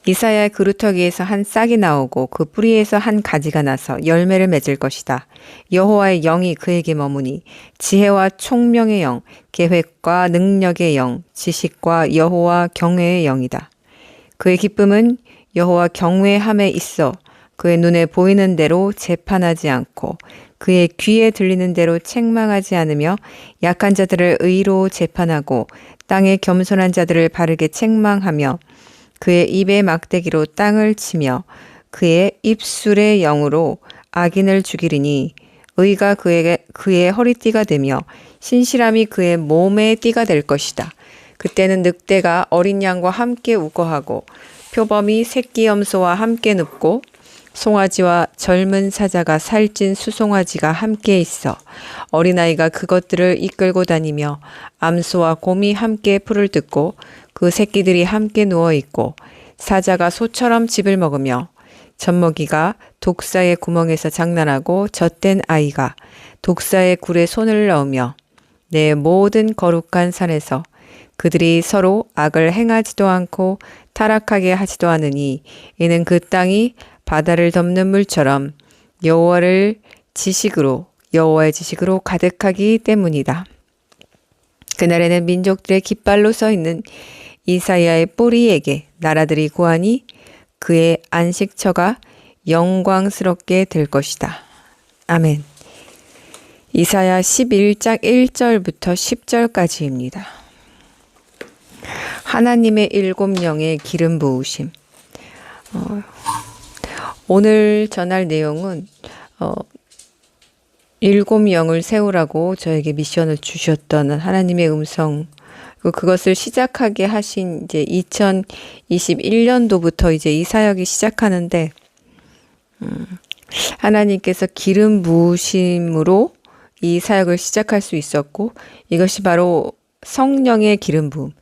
이사야의 그루터기에서 한 싹이 나오고 그 뿌리에서 한 가지가 나서 열매를 맺을 것이다. 여호와의 영이 그에게 머무니 지혜와 총명의 영, 계획과 능력의 영, 지식과 여호와 경외의 영이다. 그의 기쁨은 여호와 경외함에 있어 그의 눈에 보이는 대로 재판하지 않고 그의 귀에 들리는 대로 책망하지 않으며 약한 자들을 의로 재판하고 땅의 겸손한 자들을 바르게 책망하며 그의 입의 막대기로 땅을 치며 그의 입술의 영으로 악인을 죽이리니 의가 그의 허리띠가 되며 신실함이 그의 몸의 띠가 될 것이다. 그때는 늑대가 어린 양과 함께 우거하고 표범이 새끼 염소와 함께 눕고 송아지와 젊은 사자가 살찐 수송아지가 함께 있어 어린아이가 그것들을 이끌고 다니며 암소와 곰이 함께 풀을 뜯고 그 새끼들이 함께 누워있고 사자가 소처럼 즙을 먹으며 젖먹이가 독사의 구멍에서 장난하고 젖된 아이가 독사의 굴에 손을 넣으며 내 모든 거룩한 산에서 그들이 서로 악을 행하지도 않고 타락하게 하지도 않으니 이는 그 땅이 바다를 덮는 물처럼 여호와의 지식으로 가득하기 때문이다. 그날에는 민족들의 깃발로 서 있는 이사야의 뿌리에게 나라들이 구하니 그의 안식처가 영광스럽게 될 것이다. 아멘. 이사야 11장 1절부터 10절까지입니다. 하나님의 일곱 영의 기름 부으심. 오늘 전할 내용은 일곱 영을 세우라고 저에게 미션을 주셨던 하나님의 음성, 그것을 시작하게 하신 이제 2021년도부터 이제 이 사역이 시작하는데, 하나님께서 기름 부으심으로 이 사역을 시작할 수 있었고, 이것이 바로 성령의 기름 부음.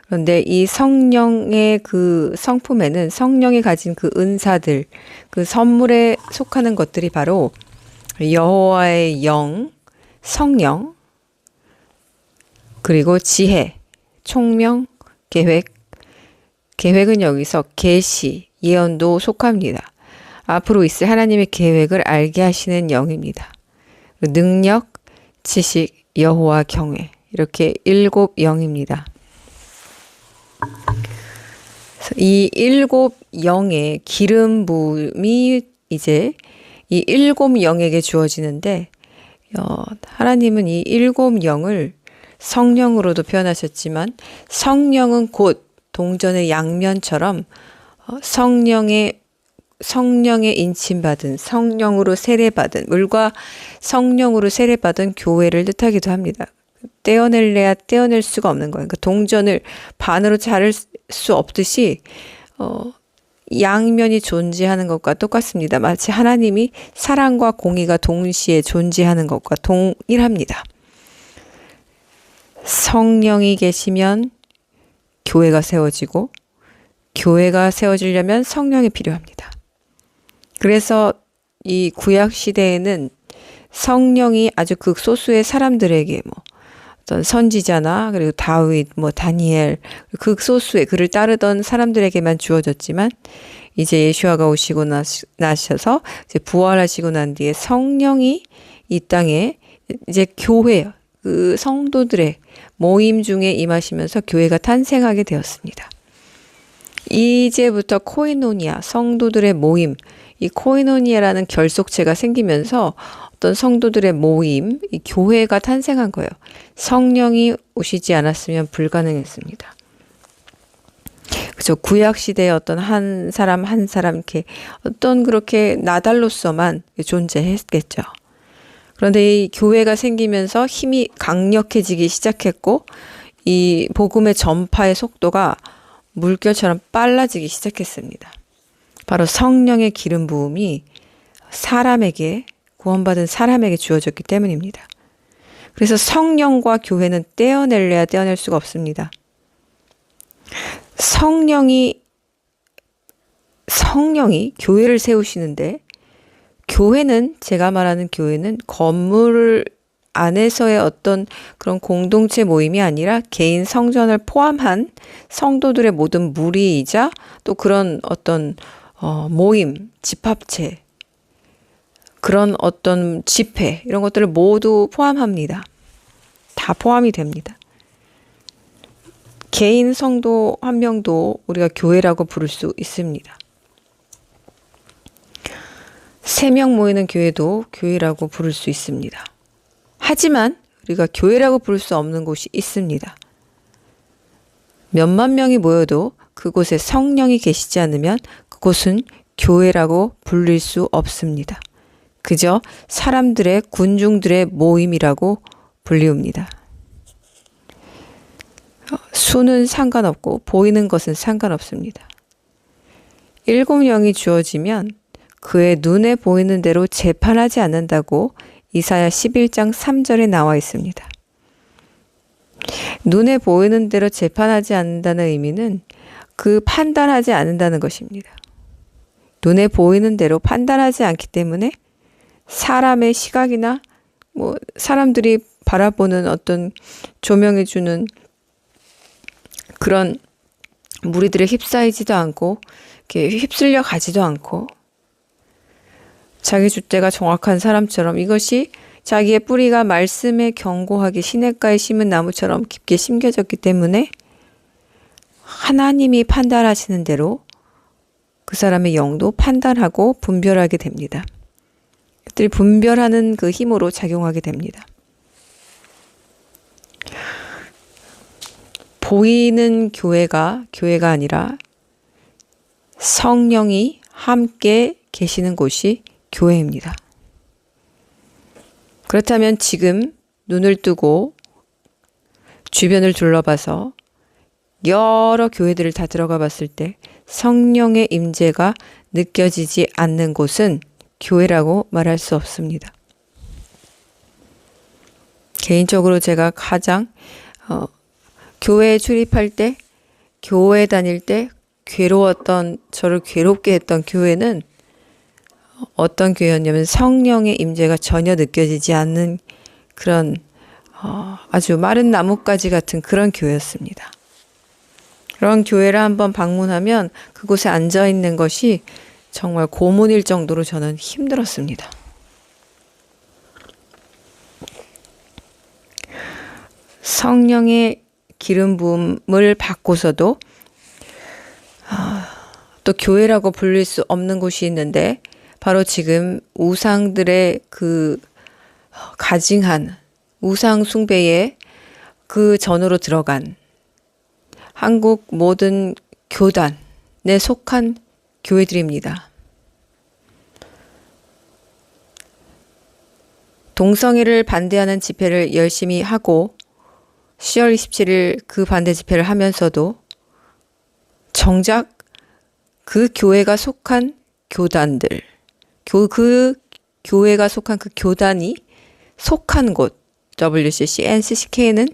그런데 이 성령의 그 성품에는 성령이 가진 그 은사들, 그 선물에 속하는 것들이 바로 여호와의 영, 성령, 그리고 지혜, 총명, 계획은 여기서 계시, 예언도 속합니다. 앞으로 있을 하나님의 계획을 알게 하시는 영입니다. 능력, 지식, 여호와 경외, 이렇게 일곱 영입니다. 이 일곱 영의 기름 부음이 이제 이 일곱 영에게 주어지는데, 하나님은 이 일곱 영을 성령으로도 표현하셨지만 성령은 곧 동전의 양면처럼 성령의 인침받은, 성령으로 세례받은, 물과 성령으로 세례받은 교회를 뜻하기도 합니다. 떼어낼래야 떼어낼 수가 없는 거예요. 그러니까 동전을 반으로 자를 수 없듯이 양면이 존재하는 것과 똑같습니다. 마치 하나님이 사랑과 공의가 동시에 존재하는 것과 동일합니다. 성령이 계시면 교회가 세워지고, 교회가 세워지려면 성령이 필요합니다. 그래서 이 구약 시대에는 성령이 아주 극소수의 사람들에게 어떤 선지자나 그리고 다윗, 다니엘, 극소수의 그를 따르던 사람들에게만 주어졌지만, 이제 예수아가 오시고 나셔서 이제 부활하시고 난 뒤에 성령이 이 땅에 이제 교회, 그 성도들의 모임 중에 임하시면서 교회가 탄생하게 되었습니다. 이제부터 코이노니아, 성도들의 모임, 이 코이노니아라는 결속체가 생기면서 어떤 성도들의 모임, 이 교회가 탄생한 거예요. 성령이 오시지 않았으면 불가능했습니다. 그래서 구약 시대에 어떤 한 사람 이렇게 어떤 그렇게 나달로서만 존재했겠죠. 그런데 이 교회가 생기면서 힘이 강력해지기 시작했고, 이 복음의 전파의 속도가 물결처럼 빨라지기 시작했습니다. 바로 성령의 기름 부음이 구원받은 사람에게 주어졌기 때문입니다. 그래서 성령과 교회는 떼어낼래야 떼어낼 수가 없습니다. 성령이 교회를 세우시는데, 교회는, 제가 말하는 교회는 건물을 안에서의 어떤 그런 공동체 모임이 아니라 개인 성전을 포함한 성도들의 모든 무리이자 또 그런 어떤 모임, 집합체, 그런 어떤 집회 이런 것들을 모두 포함합니다. 다 포함이 됩니다. 개인 성도 한 명도 우리가 교회라고 부를 수 있습니다. 3명 모이는 교회도 교회라고 부를 수 있습니다. 하지만 우리가 교회라고 부를 수 없는 곳이 있습니다. 몇만 명이 모여도 그곳에 성령이 계시지 않으면 그곳은 교회라고 불릴 수 없습니다. 그저 사람들의 군중들의 모임이라고 불리웁니다. 수는 상관없고 보이는 것은 상관없습니다. 7영이 주어지면 그의 눈에 보이는 대로 재판하지 않는다고 이사야 11장 3절에 나와 있습니다. 눈에 보이는 대로 재판하지 않는다는 의미는 그 판단하지 않는다는 것입니다. 눈에 보이는 대로 판단하지 않기 때문에 사람의 시각이나 사람들이 바라보는 어떤 조명해주는 그런 무리들에 휩싸이지도 않고 이렇게 휩쓸려 가지도 않고 자기 줏대가 정확한 사람처럼 이것이 자기의 뿌리가 말씀에 견고하게 시냇가에 심은 나무처럼 깊게 심겨졌기 때문에 하나님이 판단하시는 대로 그 사람의 영도 판단하고 분별하게 됩니다. 그들이 분별하는 그 힘으로 작용하게 됩니다. 보이는 교회가 아니라 성령이 함께 계시는 곳이 교회입니다. 그렇다면 지금 눈을 뜨고 주변을 둘러봐서 여러 교회들을 다 들어가 봤을 때 성령의 임재가 느껴지지 않는 곳은 교회라고 말할 수 없습니다. 개인적으로 제가 가장 교회에 출입할 때, 교회 다닐 때 저를 괴롭게 했던 교회는 어떤 교회였냐면 성령의 임재가 전혀 느껴지지 않는 그런 아주 마른 나뭇가지 같은 그런 교회였습니다. 그런 교회를 한번 방문하면 그곳에 앉아 있는 것이 정말 고문일 정도로 저는 힘들었습니다. 성령의 기름 부음을 받고서도 또 교회라고 불릴 수 없는 곳이 있는데 바로 지금 우상들의 그 가증한 우상 숭배의 그 전으로 들어간 한국 모든 교단에 속한 교회들입니다. 동성애를 반대하는 집회를 열심히 하고 10월 27일 그 반대 집회를 하면서도 정작 그 교회가 속한 교단들, 그 교회가 속한 그 교단이 속한 곳 WCC, NCCK는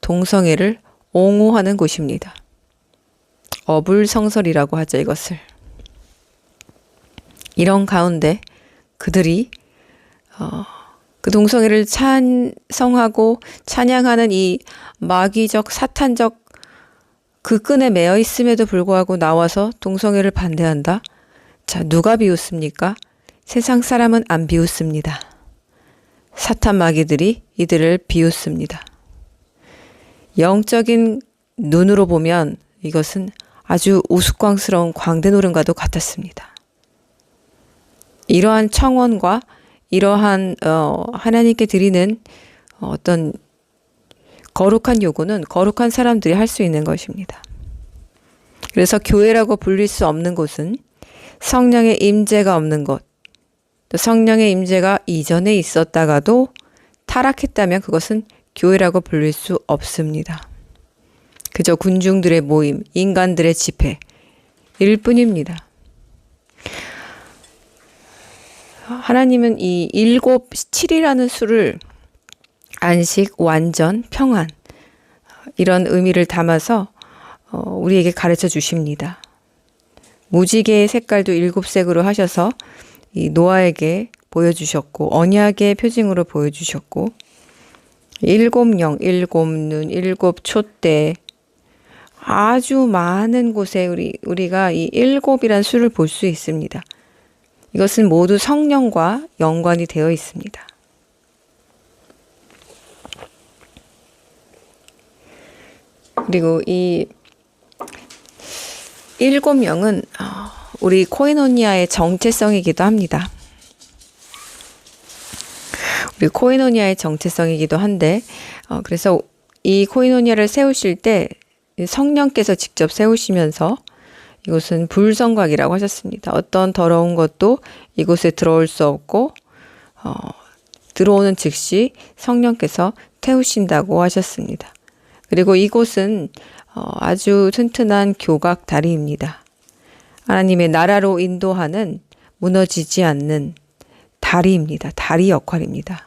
동성애를 옹호하는 곳입니다. 어불성설이라고 하죠, 이것을. 이런 가운데 그들이 그 동성애를 찬성하고 찬양하는 이 마귀적 사탄적 그 끈에 매여 있음에도 불구하고 나와서 동성애를 반대한다? 자, 누가 비웃습니까? 세상 사람은 안 비웃습니다. 사탄 마귀들이 이들을 비웃습니다. 영적인 눈으로 보면 이것은 아주 우스꽝스러운 광대 노름과도 같았습니다. 이러한 청원과 이러한 하나님께 드리는 어떤 거룩한 요구는 거룩한 사람들이 할 수 있는 것입니다. 그래서 교회라고 불릴 수 없는 곳은 성령의 임재가 없는 곳, 또 성령의 임재가 이전에 있었다가도 타락했다면 그것은 교회라고 불릴 수 없습니다. 그저 군중들의 모임, 인간들의 집회 일 뿐입니다. 하나님은 이 7, 7이라는 수를 안식, 완전, 평안 이런 의미를 담아서 우리에게 가르쳐 주십니다. 무지개의 색깔도 7색으로 하셔서 이 노아에게 보여주셨고 언약의 표징으로 보여주셨고 일곱 영, 일곱 눈, 일곱 촛대, 아주 많은 곳에 우리가 이 일곱이란 수를 볼 수 있습니다. 이것은 모두 성령과 연관이 되어 있습니다. 그리고 이 일곱 영은 우리 코이노니아의 정체성이기도 합니다. 우리 코이노니아의 정체성이기도 한데, 그래서 이 코이노니아를 세우실 때 성령께서 직접 세우시면서 이곳은 불성곽이라고 하셨습니다. 어떤 더러운 것도 이곳에 들어올 수 없고, 들어오는 즉시 성령께서 태우신다고 하셨습니다. 그리고 이곳은 아주 튼튼한 교각 다리입니다. 하나님의 나라로 인도하는 무너지지 않는 다리입니다. 다리 역할입니다.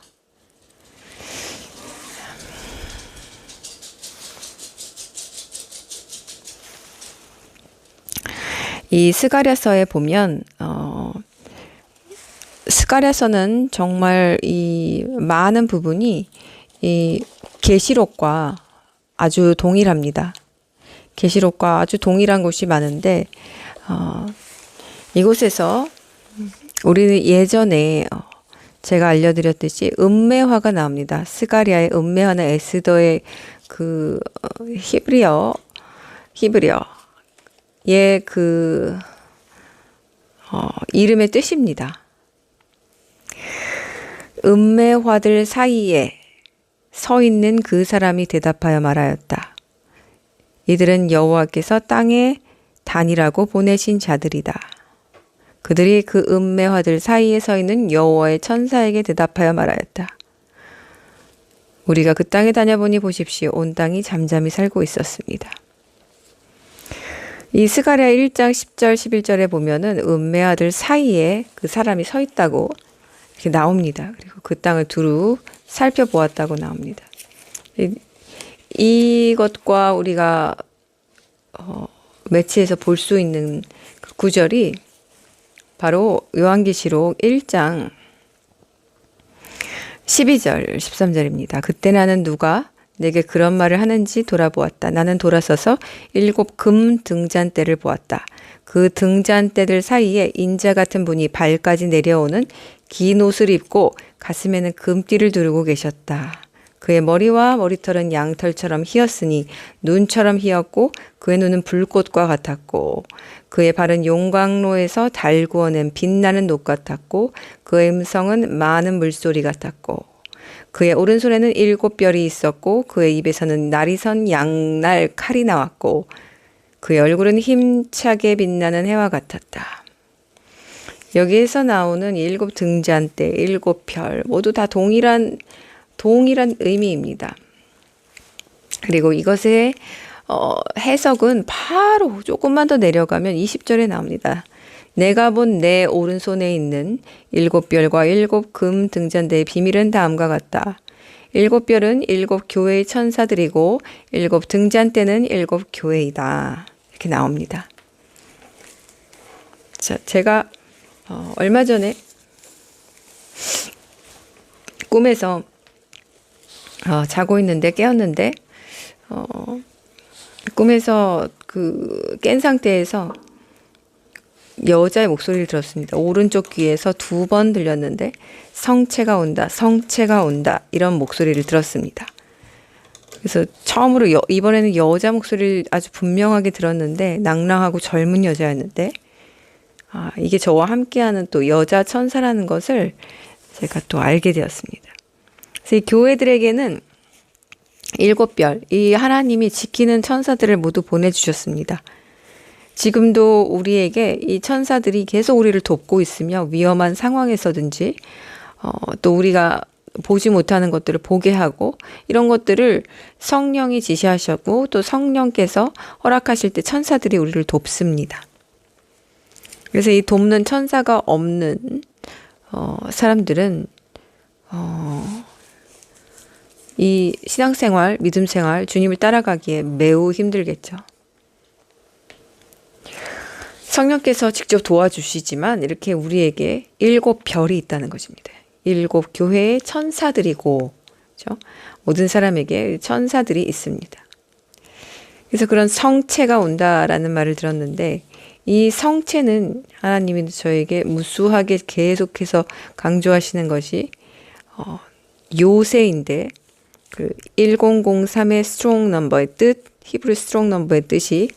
이 스가랴서에 보면 스가랴서는 정말 이 많은 부분이 이 계시록과 아주 동일합니다. 계시록과 아주 동일한 곳이 많은데 이곳에서 우리는 예전에 제가 알려드렸듯이 음매화가 나옵니다. 스가랴의 음매화는 에스더의 그 히브리어의 그 이름의 뜻입니다. 음매화들 사이에 서 있는 그 사람이 대답하여 말하였다. 이들은 여호와께서 땅에 다니라고 보내신 자들이다. 그들이 그 음매화들 사이에 서 있는 여호와의 천사에게 대답하여 말하였다. 우리가 그 땅에 다녀보니 보십시오. 온 땅이 잠잠히 살고 있었습니다. 이 스가랴 1장 10절 11절에 보면은 음매화들 사이에 그 사람이 서 있다고 이렇게 나옵니다. 그리고 그 땅을 두루 살펴보았다고 나옵니다. 이것과 우리가 매치해서 볼 수 있는 그 구절이 바로 요한계시록 1장 12절 13절입니다. 그때 나는 누가 내게 그런 말을 하는지 돌아보았다. 나는 돌아서서 7 금 등잔대를 보았다. 그 등잔대들 사이에 인자 같은 분이 발까지 내려오는 긴 옷을 입고 가슴에는 금띠를 두르고 계셨다. 그의 머리와 머리털은 양털처럼 희었으니 눈처럼 희었고 그의 눈은 불꽃과 같았고 그의 발은 용광로에서 달 구워낸 빛나는 녹 같았고 그의 음성은 많은 물소리 같았고 그의 오른손에는 7 별이 있었고 그의 입에서는 날이 선 양날 칼이 나왔고 그의 얼굴은 힘차게 빛나는 해와 같았다. 여기에서 나오는 7 등잔대, 7 별 모두 다 동일한 의미입니다. 그리고 이것의 해석은 바로 조금만 더 내려가면 20절에 나옵니다. 내가 본 내 오른손에 있는 7 별과 7 금 등잔대의 비밀은 다음과 같다. 7 별은 7 교회의 천사들이고 7 등잔대는 7 교회이다. 이렇게 나옵니다. 자, 제가 얼마 전에 꿈에서 자고 있는데 깨었는데 꿈에서 그 깬 상태에서 여자의 목소리를 들었습니다. 오른쪽 귀에서 2번 들렸는데 성체가 온다, 성체가 온다 이런 목소리를 들었습니다. 그래서 처음으로 이번에는 여자 목소리를 아주 분명하게 들었는데 낭랑하고 젊은 여자였는데 이게 저와 함께하는 또 여자 천사라는 것을 제가 또 알게 되었습니다. 그래서 이 교회들에게는 7 별, 이 하나님이 지키는 천사들을 모두 보내주셨습니다. 지금도 우리에게 이 천사들이 계속 우리를 돕고 있으며 위험한 상황에서든지 또 우리가 보지 못하는 것들을 보게 하고 이런 것들을 성령이 지시하셨고 또 성령께서 허락하실 때 천사들이 우리를 돕습니다. 그래서 이 돕는 천사가 없는 사람들은 이 신앙생활, 믿음생활, 주님을 따라가기에 매우 힘들겠죠. 성령께서 직접 도와주시지만 이렇게 우리에게 7 별이 있다는 것입니다. 7 교회의 천사들이고 그렇죠? 모든 사람에게 천사들이 있습니다. 그래서 그런 성체가 온다라는 말을 들었는데 이 성체는 하나님이 저에게 무수하게 계속해서 강조하시는 것이 요새인데 그 1003의 스트롱 넘버의 뜻, 히브리 스트롱 넘버의 뜻이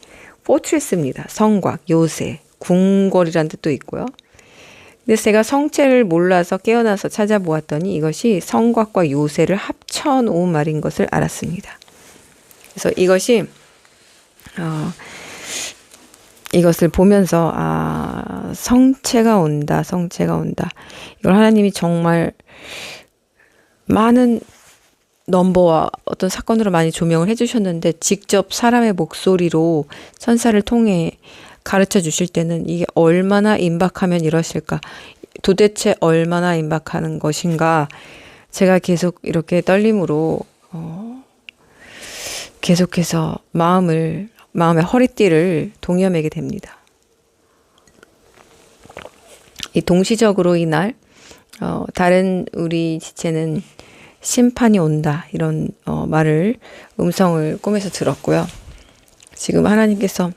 포트레스입니다. 성곽, 요새, 궁궐이라는 뜻도 있고요. 근데 제가 성체를 몰라서 깨어나서 찾아보았더니 이것이 성곽과 요새를 합쳐놓은 말인 것을 알았습니다. 그래서 이것을 보면서 성체가 온다, 성체가 온다. 이걸 하나님이 정말 많은 넘버와 어떤 사건으로 많이 조명을 해주셨는데 직접 사람의 목소리로 천사를 통해 가르쳐 주실 때는 이게 얼마나 임박하면 이러실까? 도대체 얼마나 임박하는 것인가? 제가 계속 이렇게 떨림으로 계속해서 마음의 허리띠를 동여매게 됩니다. 이 동시적으로 이날 다른 우리 지체는 심판이 온다 이런 음성을 꿈에서 들었고요. 지금 하나님께서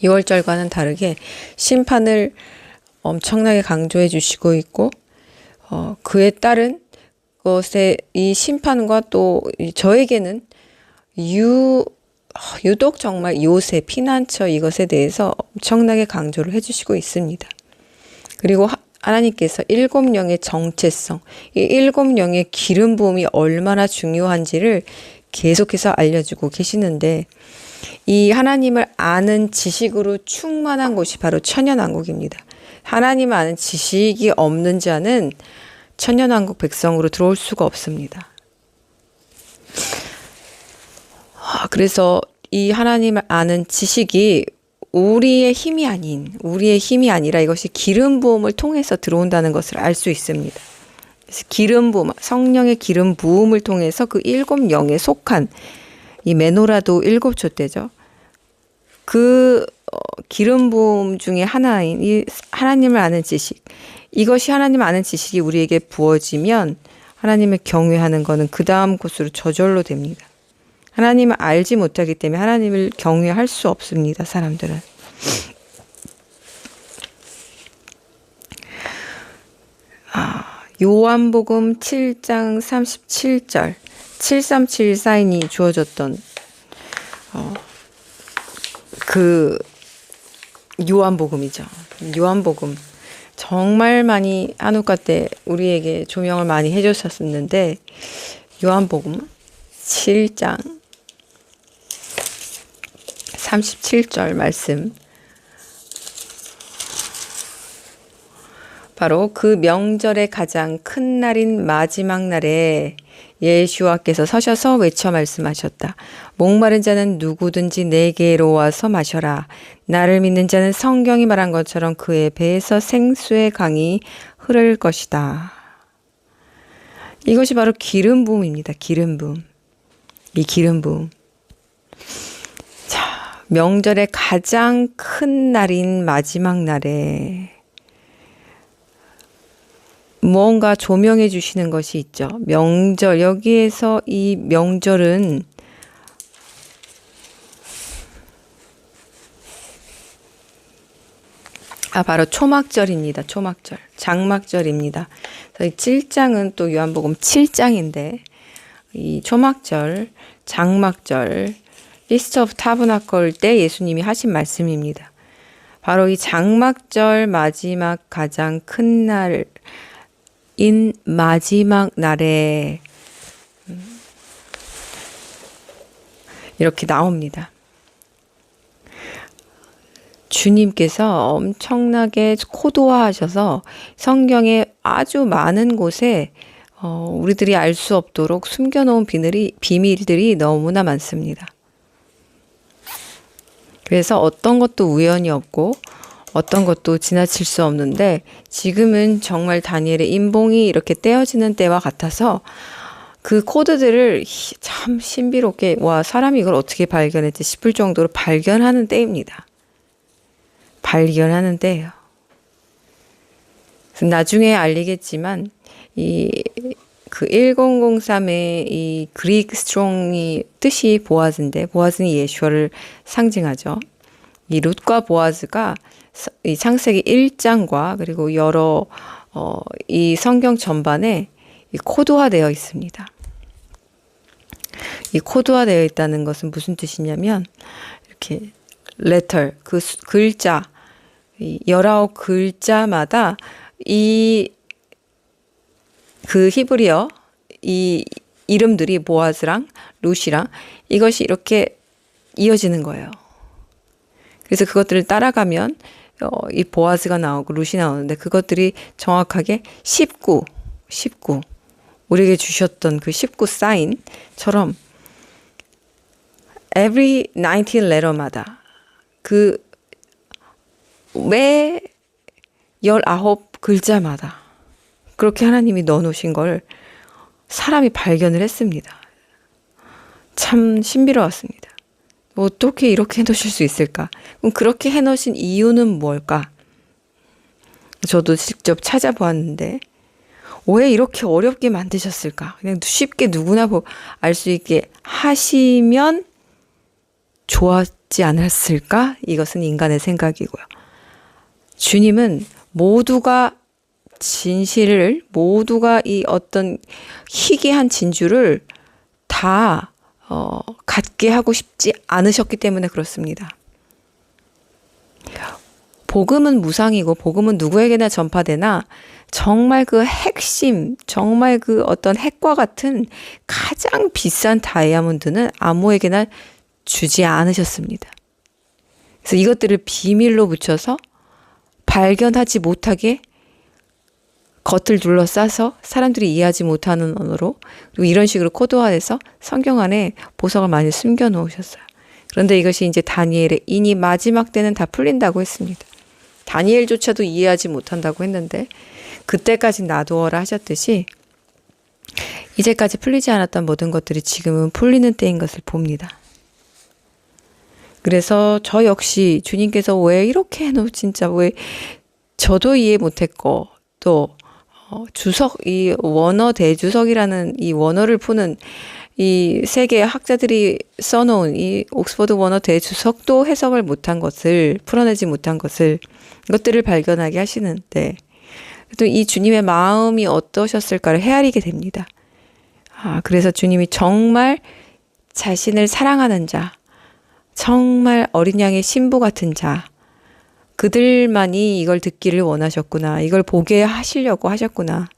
6월절과는 다르게 심판을 엄청나게 강조해 주시고 있고 그에 따른 것에 이 심판과 또 저에게는 유독 정말 요새 피난처 이것에 대해서 엄청나게 강조를 해주시고 있습니다. 그리고 하나님께서 7영의 정체성, 이 7영의 기름 부음이 얼마나 중요한지를 계속해서 알려주고 계시는데 이 하나님을 아는 지식으로 충만한 곳이 바로 천연왕국입니다. 하나님을 아는 지식이 없는 자는 천연왕국 백성으로 들어올 수가 없습니다. 그래서 이 하나님을 아는 지식이 우리의 힘이 아니라 이것이 기름 부음을 통해서 들어온다는 것을 알 수 있습니다. 그래서 기름 부음, 성령의 기름 부음을 통해서 그 7영에 속한 이 메노라도 7촛대죠. 그 기름 부음 중에 하나인 이 하나님을 아는 지식, 이것이 하나님을 아는 지식이 우리에게 부어지면 하나님을 경외하는 것은 그 다음 곳으로 저절로 됩니다. 하나님을 알지 못하기 때문에 하나님을 경외할 수 없습니다. 사람들은. 요한복음 7장 37절 7374인이 주어졌던 그 요한복음이죠. 요한복음 정말 많이 한우카 때 우리에게 조명을 많이 해주셨었는데 요한복음 7장 37절 말씀, 바로 그 명절의 가장 큰 날인 마지막 날에 예수와께서 서셔서 외쳐 말씀하셨다. 목마른 자는 누구든지 내게로 와서 마셔라. 나를 믿는 자는 성경이 말한 것처럼 그의 배에서 생수의 강이 흐를 것이다. 이것이 바로 기름 부음입니다. 기름 부음. 이 기름 부음. 명절의 가장 큰 날인 마지막 날에 무언가 조명해 주시는 것이 있죠. 명절, 여기에서 이 명절은 바로 초막절입니다. 초막절, 장막절입니다. 7장은 또 요한복음 7장인데 이 초막절, 장막절, 피스트 오브 타브나클 때 예수님이 하신 말씀입니다. 바로 이 장막절 마지막 가장 큰 날인 마지막 날에 이렇게 나옵니다. 주님께서 엄청나게 코드화하셔서 성경의 아주 많은 곳에 우리들이 알 수 없도록 숨겨놓은 비밀들이 너무나 많습니다. 그래서 어떤 것도 우연이 없고 어떤 것도 지나칠 수 없는데 지금은 정말 다니엘의 인봉이 이렇게 떼어지는 때와 같아서 그 코드들을 참 신비롭게 사람이 이걸 어떻게 발견했지 싶을 정도로 발견하는 때입니다. 발견하는 때예요. 나중에 알리겠지만 이 그 1003의 이 그릭 스트롱이 뜻이 보아즈인데 보아즈는 예슈아를 상징하죠. 이 룻과 보아즈가 이 창세기 1장과 그리고 여러 이 성경 전반에 이 코드화되어 있습니다. 이 코드화되어 있다는 것은 무슨 뜻이냐면 이렇게 letter 그 글자 이 19글자마다 이 그 히브리어 이 이름들이 보아즈랑 룻이랑 이것이 이렇게 이어지는 거예요. 그래서 그것들을 따라가면 이 보아즈가 나오고 룻이 나오는데 그것들이 정확하게 19 우리에게 주셨던 그 19 사인처럼 every 19 letter마다 그 매 19글자마다 그렇게 하나님이 넣어놓으신 걸 사람이 발견을 했습니다. 참 신비로웠습니다. 어떻게 이렇게 해놓으실 수 있을까? 그럼 그렇게 해놓으신 이유는 뭘까? 저도 직접 찾아보았는데 왜 이렇게 어렵게 만드셨을까? 그냥 쉽게 누구나 알 수 있게 하시면 좋았지 않았을까? 이것은 인간의 생각이고요. 주님은 모두가 진실을 모두가 이 어떤 희귀한 진주를 다 갖게 하고 싶지 않으셨기 때문에 그렇습니다. 복음은 무상이고 복음은 누구에게나 전파되나 정말 그 핵심, 정말 그 어떤 핵과 같은 가장 비싼 다이아몬드는 아무에게나 주지 않으셨습니다. 그래서 이것들을 비밀로 붙여서 발견하지 못하게 겉을 둘러싸서 사람들이 이해하지 못하는 언어로 그리고 이런 식으로 코드화해서 성경 안에 보석을 많이 숨겨 놓으셨어요. 그런데 이것이 이제 다니엘의 인이 마지막 때는 다 풀린다고 했습니다. 다니엘조차도 이해하지 못한다고 했는데 그때까지 놔두어라 하셨듯이 이제까지 풀리지 않았던 모든 것들이 지금은 풀리는 때인 것을 봅니다. 그래서 저 역시 주님께서 왜 이렇게 해놓 진짜 왜 저도 이해 못했고 또 주석 이 원어 대주석이라는 이 원어를 푸는 이 세계 학자들이 써놓은 이 옥스퍼드 원어 대주석도 해석을 못한 것을 풀어내지 못한 것을 이것들을 발견하게 하시는데 또 이 주님의 마음이 어떠셨을까를 헤아리게 됩니다. 그래서 주님이 정말 자신을 사랑하는 자, 정말 어린 양의 신부 같은 자, 그들만이 이걸 듣기를 원하셨구나. 이걸 보게 하시려고 하셨구나.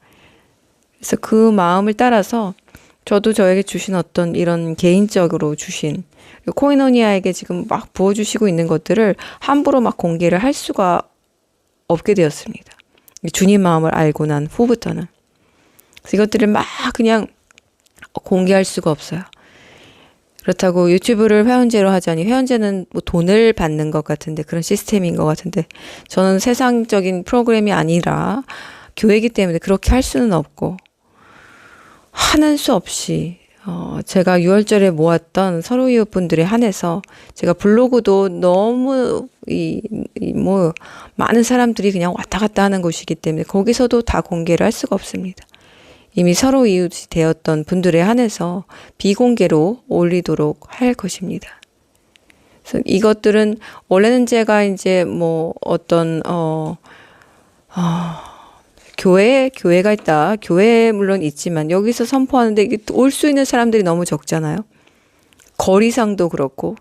그래서 그 마음을 따라서 저도 저에게 주신 어떤 이런 개인적으로 주신 코이노니아에게 지금 막 부어주시고 있는 것들을 함부로 막 공개를 할 수가 없게 되었습니다. 주님 마음을 알고 난 후부터는. 그래서 이것들을 막 그냥 공개할 수가 없어요. 그렇다고 유튜브를 회원제로 하자니 회원제는 뭐 돈을 받는 것 같은데 그런 시스템인 것 같은데 저는 세상적인 프로그램이 아니라 교회이기 때문에 그렇게 할 수는 없고 하는 수 없이 제가 6월절에 모았던 서로 이웃분들에 한해서 제가 블로그도 너무 뭐 많은 사람들이 그냥 왔다 갔다 하는 곳이기 때문에 거기서도 다 공개를 할 수가 없습니다. 이미 서로 이웃이 되었던 분들에 한해서 비공개로 올리도록 할 것입니다. 그래서 이것들은 원래는 제가 이제 뭐 어떤 교회가 있다. 교회에 물론 있지만 여기서 선포하는데 올 수 있는 사람들이 너무 적잖아요. 거리상도 그렇고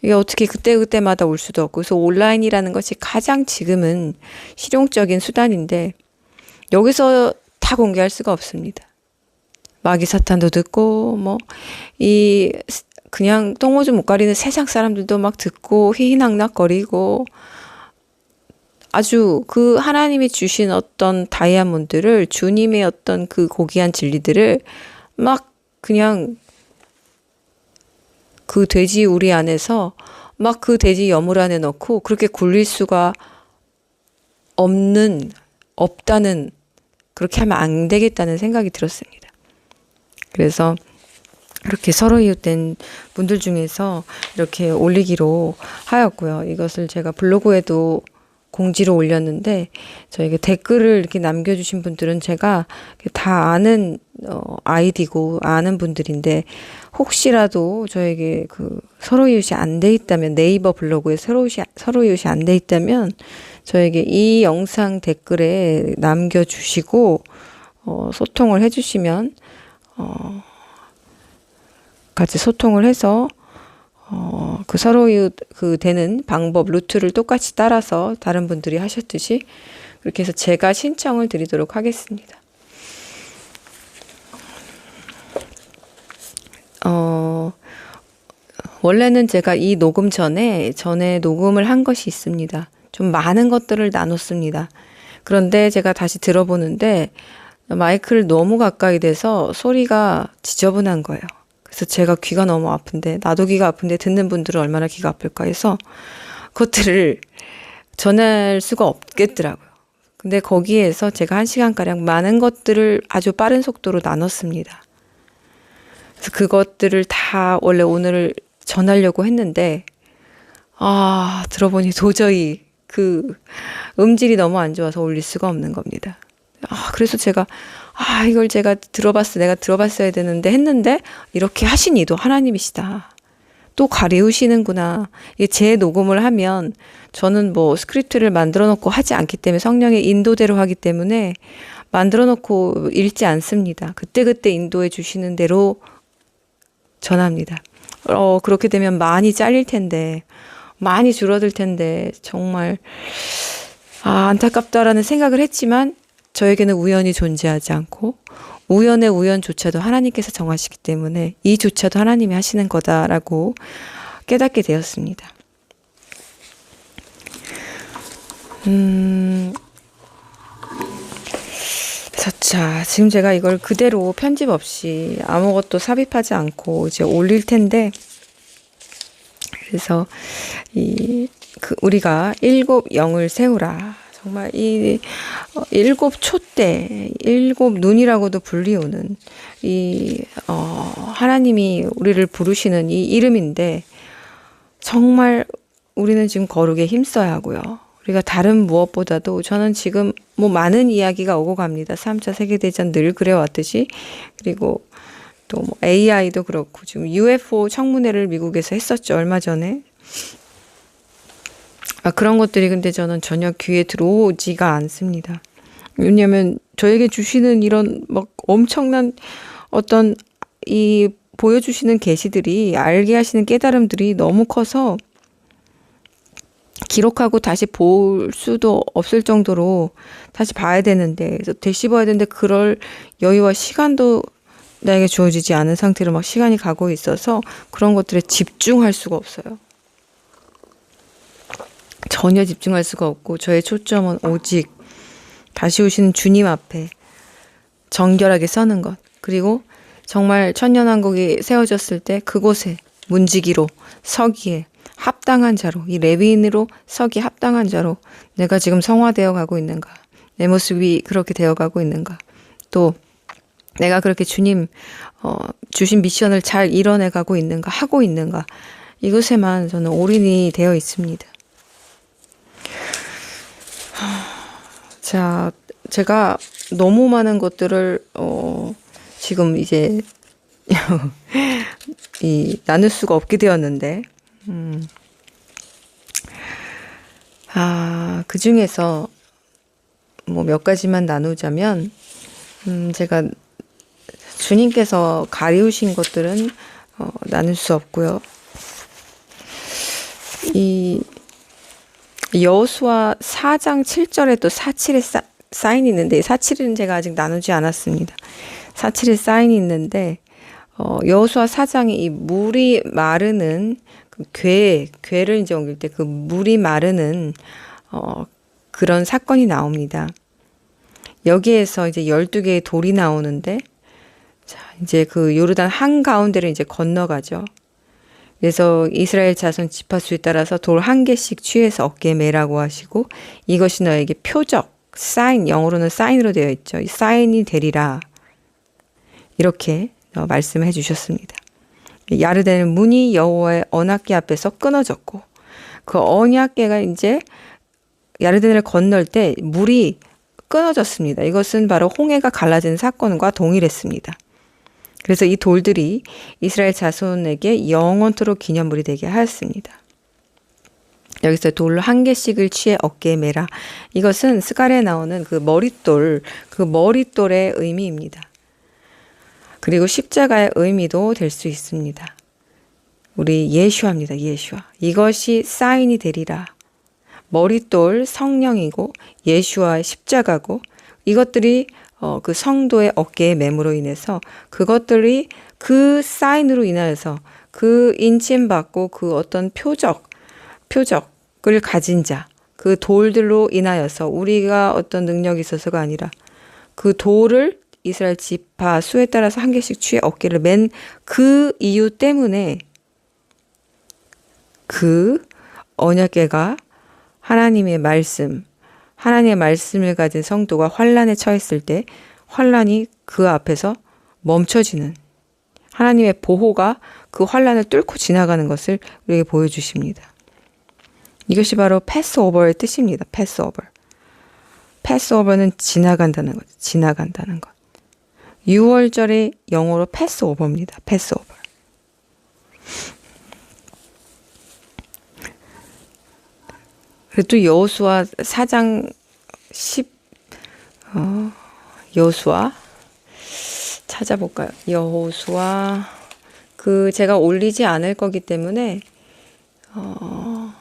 이게 어떻게 그때마다 올 수도 없고 그래서 온라인이라는 것이 가장 지금은 실용적인 수단인데 여기서 다 공개할 수가 없습니다. 마귀 사탄도 듣고 그냥 똥오줌 못 가리는 세상 사람들도 막 듣고 희희낙낙거리고 아주 그 하나님이 주신 어떤 다이아몬드를 주님의 어떤 그 고귀한 진리들을 막 그냥 그 돼지 우리 안에서 막 그 돼지 여물 안에 넣고 그렇게 굴릴 수가 없다는 그렇게 하면 안 되겠다는 생각이 들었습니다. 그래서 이렇게 서로 이웃된 분들 중에서 이렇게 올리기로 하였고요. 이것을 제가 블로그에도 공지를 올렸는데 저에게 댓글을 이렇게 남겨주신 분들은 제가 다 아는 아이디고 아는 분들인데 혹시라도 저에게 그 서로 이웃이 안 돼 있다면 네이버 블로그에 서로 이웃이 안 돼 있다면 저에게 이 영상 댓글에 남겨주시고 소통을 해주시면 같이 소통을 해서 그 서로 이웃 그 되는 방법 루트를 똑같이 따라서 다른 분들이 하셨듯이 그렇게 해서 제가 신청을 드리도록 하겠습니다. 원래는 제가 이 녹음 전에 녹음을 한 것이 있습니다. 좀 많은 것들을 나눴습니다. 그런데 제가 다시 들어보는데 마이크를 너무 가까이 대서 소리가 지저분한 거예요. 그래서 제가 귀가 너무 아픈데 나도 귀가 아픈데 듣는 분들은 얼마나 귀가 아플까 해서 그것들을 전할 수가 없겠더라고요. 근데 거기에서 제가 1시간가량 많은 것들을 아주 빠른 속도로 나눴습니다. 그래서 그것들을 다 원래 오늘 전하려고 했는데 들어보니 도저히 그 음질이 너무 안 좋아서 올릴 수가 없는 겁니다. 그래서 제가 이걸 내가 들어봤어야 되는데 했는데 이렇게 하신 이도 하나님이시다. 또 가리우시는구나. 이게 제 녹음을 하면 저는 뭐 스크립트를 만들어 놓고 하지 않기 때문에 성령의 인도대로 하기 때문에 만들어 놓고 읽지 않습니다. 그때그때 인도해 주시는 대로 전합니다. 그렇게 되면 많이 잘릴 텐데, 많이 줄어들 텐데, 정말, 안타깝다라는 생각을 했지만, 저에게는 우연이 존재하지 않고, 우연의 우연조차도 하나님께서 정하시기 때문에, 이조차도 하나님이 하시는 거다라고 깨닫게 되었습니다. 자, 지금 제가 이걸 그대로 편집 없이 아무것도 삽입하지 않고 이제 올릴 텐데, 그래서 우리가 7영을 세우라. 정말 이 7촛대, 7눈이라고도 불리우는 하나님이 우리를 부르시는 이 이름인데, 정말 우리는 지금 거룩에 힘써야 하고요. 우리가 다른 무엇보다도 저는 지금 뭐 많은 이야기가 오고 갑니다. 3차 세계대전 늘 그래왔듯이. 그리고 또 뭐 AI도 그렇고 지금 UFO 청문회를 미국에서 했었죠. 얼마 전에. 그런 것들이 근데 저는 전혀 귀에 들어오지가 않습니다. 왜냐하면 저에게 주시는 이런 막 엄청난 어떤 보여주시는 계시들이 알게 하시는 깨달음들이 너무 커서 기록하고 다시 볼 수도 없을 정도로 다시 봐야 되는데, 그래서 되씹어야 되는데 그럴 여유와 시간도 나에게 주어지지 않은 상태로 막 시간이 가고 있어서 그런 것들에 집중할 수가 없어요. 전혀 집중할 수가 없고 저의 초점은 오직 다시 오시는 주님 앞에 정결하게 서는 것, 그리고 정말 천년왕국이 세워졌을 때 그곳에 문지기로 서기에 합당한 자로, 이 레위인으로 서기 합당한 자로 내가 지금 성화되어 가고 있는가, 내 모습이 그렇게 되어 가고 있는가, 또 내가 그렇게 주님 주신 미션을 잘 이뤄내 가고 있는가, 하고 있는가, 이것에만 저는 올인이 되어 있습니다. 자, 제가 너무 많은 것들을 지금 이제 나눌 수가 없게 되었는데, 그 중에서 뭐 몇 가지만 나누자면, 제가 주님께서 가리우신 것들은 나눌 수 없고요. 이 여호수아 4장 7절에 또 4.7의 사인이 있는데, 4.7은 제가 아직 나누지 않았습니다. 4.7의 사인이 있는데, 여호수아 4장에 이 물이 마르는 그 괴를 이제 옮길 때 그 물이 마르는 그런 사건이 나옵니다. 여기에서 이제 12개의 돌이 나오는데, 자, 이제 그 요르단 한가운데를 이제 건너가죠. 그래서 이스라엘 자손 지파수에 따라서 돌 1개씩 취해서 어깨에 매라고 하시고, 이것이 너에게 표적, 사인, 영어로는 사인으로 되어 있죠. 이 사인이 되리라. 이렇게 말씀해 주셨습니다. 야르단의 문이 여호와의 언약궤 앞에서 끊어졌고, 그 언약궤가 이제 야르덴을 건널 때 물이 끊어졌습니다. 이것은 바로 홍해가 갈라진 사건과 동일했습니다. 그래서 이 돌들이 이스라엘 자손에게 영원토록 기념물이 되게 하였습니다. 여기서 돌 한 개씩을 취해 어깨에 매라. 이것은 스갈에 나오는 그 머릿돌의 의미입니다. 그리고 십자가의 의미도 될 수 있습니다. 우리 예슈아입니다. 예슈아. 이것이 사인이 되리라. 머릿돌 성령이고 예슈아의 십자가고 이것들이 그 성도의 어깨의 매므로 인해서 그것들이 그 사인으로 인하여서 그 인침받고 그 어떤 표적을 가진 자, 그 돌들로 인하여서 우리가 어떤 능력이 있어서가 아니라 그 돌을 이스라엘 지파 수에 따라서 한 개씩 취해 어깨를 맨 그 이유 때문에 그 언약궤가 하나님의 말씀을 가진 성도가 환란에 처했을 때 환란이 그 앞에서 멈춰지는 하나님의 보호가 그 환란을 뚫고 지나가는 것을 우리에게 보여주십니다. 이것이 바로 패스오버의 뜻입니다. 패스오버. 패스오버는 지나간다는 것. 지나간다는 것. 6월절의 영어로 패스오버입니다. 패스오버. 그리고 또 여호수아 4장 10 여호수아 찾아볼까요? 여호수아 제가 올리지 않을 거기 때문에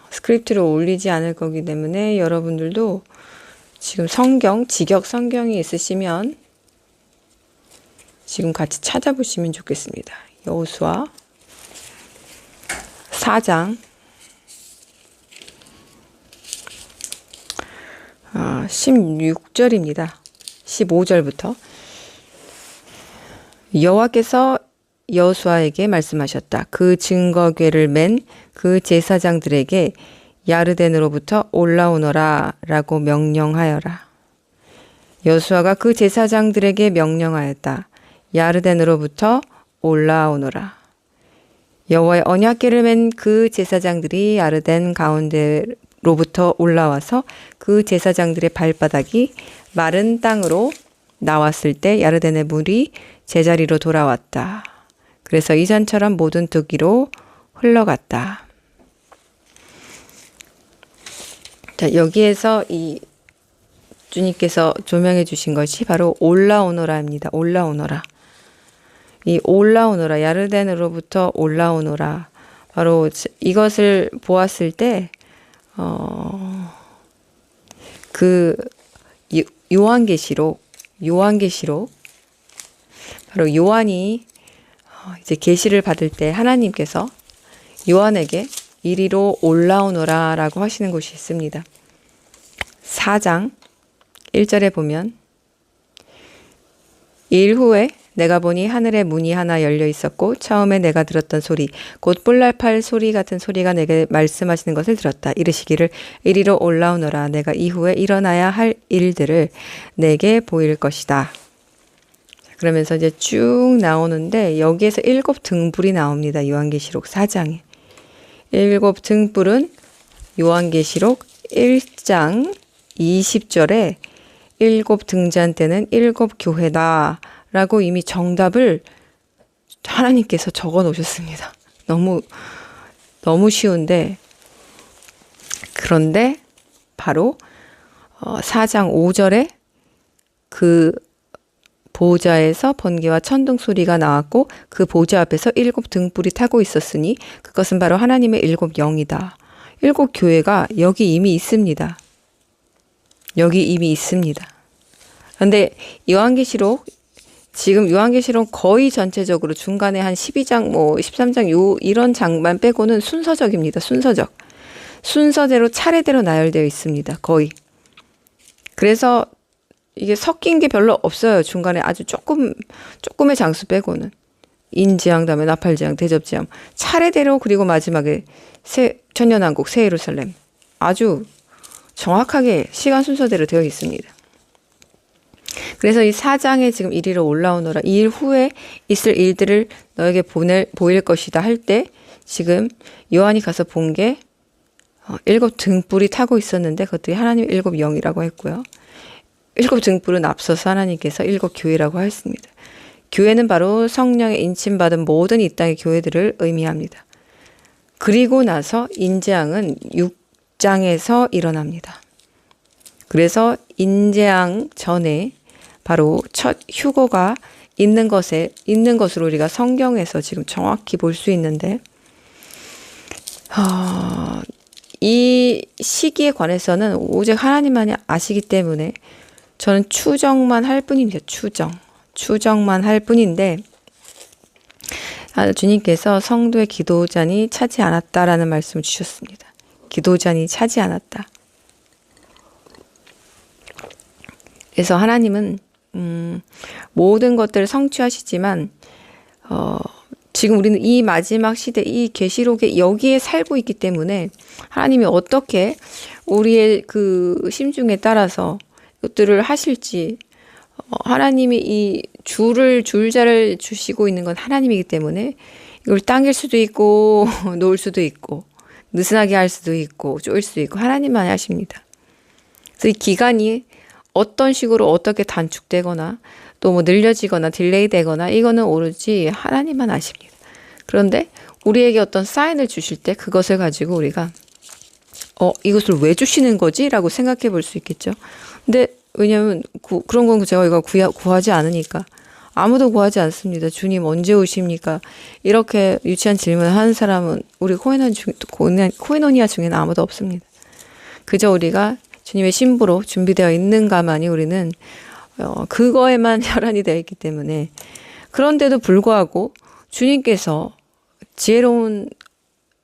스크립트를 올리지 않을 거기 때문에 여러분들도 지금 직역 성경이 있으시면 지금 같이 찾아보시면 좋겠습니다. 여호수아 4장 16절입니다. 15절부터 여호와께서 여호수아에게 말씀하셨다. 그 증거궤를 맨 그 제사장들에게 야르덴으로부터 올라오너라 라고 명령하여라. 여호수아가 그 제사장들에게 명령하였다. 야르덴으로부터 올라오너라. 여호와의 언약궤를 맨 그 제사장들이 야르덴 가운데로부터 올라와서 그 제사장들의 발바닥이 마른 땅으로 나왔을 때 야르덴의 물이 제자리로 돌아왔다. 그래서 이전처럼 모든 두기로 흘러갔다. 자, 여기에서 이 주님께서 조명해 주신 것이 바로 올라오너라입니다. 올라오너라. 이 올라오너라, 야르덴으로부터 올라오너라. 바로 이것을 보았을 때 그 요한계시록 바로 요한이 이제 계시를 받을 때 하나님께서 요한에게 이리로 올라오너라 라고 하시는 곳이 있습니다. 4장 1절에 보면 일 후에 내가 보니 하늘에 문이 하나 열려 있었고 처음에 내가 들었던 소리 곧 뿔날팔 소리 같은 소리가 내게 말씀하시는 것을 들었다. 이르시기를 이리로 올라오너라. 내가 이후에 일어나야 할 일들을 내게 보일 것이다. 그러면서 이제 쭉 나오는데 여기에서 7 등불이 나옵니다. 요한계시록 4장에. 7 등불은 요한계시록 1장 20절에 7 등잔대는 7 교회다 라고 이미 정답을 하나님께서 적어 놓으셨습니다. 너무 쉬운데 그런데 바로 4장 5절에 그 보좌에서 번개와 천둥 소리가 나왔고 그 보좌 앞에서 7 등불이 타고 있었으니 그것은 바로 하나님의 7 영이다. 7 교회가 여기 이미 있습니다. 여기 이미 있습니다. 그런데 지금 요한계시록 거의 전체적으로 중간에 한 12장, 13장 이런 장만 빼고는 순서적입니다. 순서대로 차례대로 나열되어 있습니다. 거의. 그래서 이게 섞인 게 별로 없어요. 중간에 아주 조금의 장수 빼고는. 인지향, 다음에 나팔지향, 대접지향. 차례대로 그리고 마지막에 천년왕국, 새 예루살렘. 아주 정확하게 시간 순서대로 되어 있습니다. 그래서 이 4장에 지금 이리로 올라오너라. 이 일 후에 있을 일들을 너에게 보일 것이다 할 때 지금 요한이 가서 본 게 일곱 등불이 타고 있었는데 그것들이 하나님 일곱 영이라고 했고요. 일곱 등불은 앞서서 하나님께서 일곱 교회라고 했습니다. 교회는 바로 성령의 인침받은 모든 이 땅의 교회들을 의미합니다. 그리고 나서 인재앙은 6장에서 일어납니다. 그래서 인재앙 전에 바로 첫 휴거가 있는 것으로 우리가 성경에서 지금 정확히 볼 수 있는데, 이 시기에 관해서는 오직 하나님만이 아시기 때문에 저는 추정만 할 뿐입니다. 추정만 할 뿐인데, 주님께서 성도의 기도잔이 차지 않았다라는 말씀을 주셨습니다. 기도잔이 차지 않았다. 그래서 하나님은 모든 것들을 성취하시지만 지금 우리는 이 마지막 시대, 이 계시록에 여기에 살고 있기 때문에 하나님이 어떻게 우리의 그 심중에 따라서 이것들을 하실지, 하나님이 이 줄자를 주시고 있는 건 하나님이기 때문에 이걸 당길 수도 있고 놓을 수도 있고 느슨하게 할 수도 있고 쪼일 수도 있고 하나님만이 하십니다. 그래서 이 기간이 어떤 식으로 어떻게 단축되거나 또 뭐 늘려지거나 딜레이 되거나 이거는 오로지 하나님만 아십니다. 그런데 우리에게 어떤 사인을 주실 때 그것을 가지고 우리가 이것을 왜 주시는 거지? 라고 생각해 볼 수 있겠죠. 근데 왜냐면 그런 건 제가 구하지 않으니까. 아무도 구하지 않습니다. 주님 언제 오십니까? 이렇게 유치한 질문을 하는 사람은 우리 코이노니아 중에는 아무도 없습니다. 그저 우리가 주님의 신부로 준비되어 있는가만이 우리는 그거에만 혈안이 되어 있기 때문에, 그런데도 불구하고 주님께서 지혜로운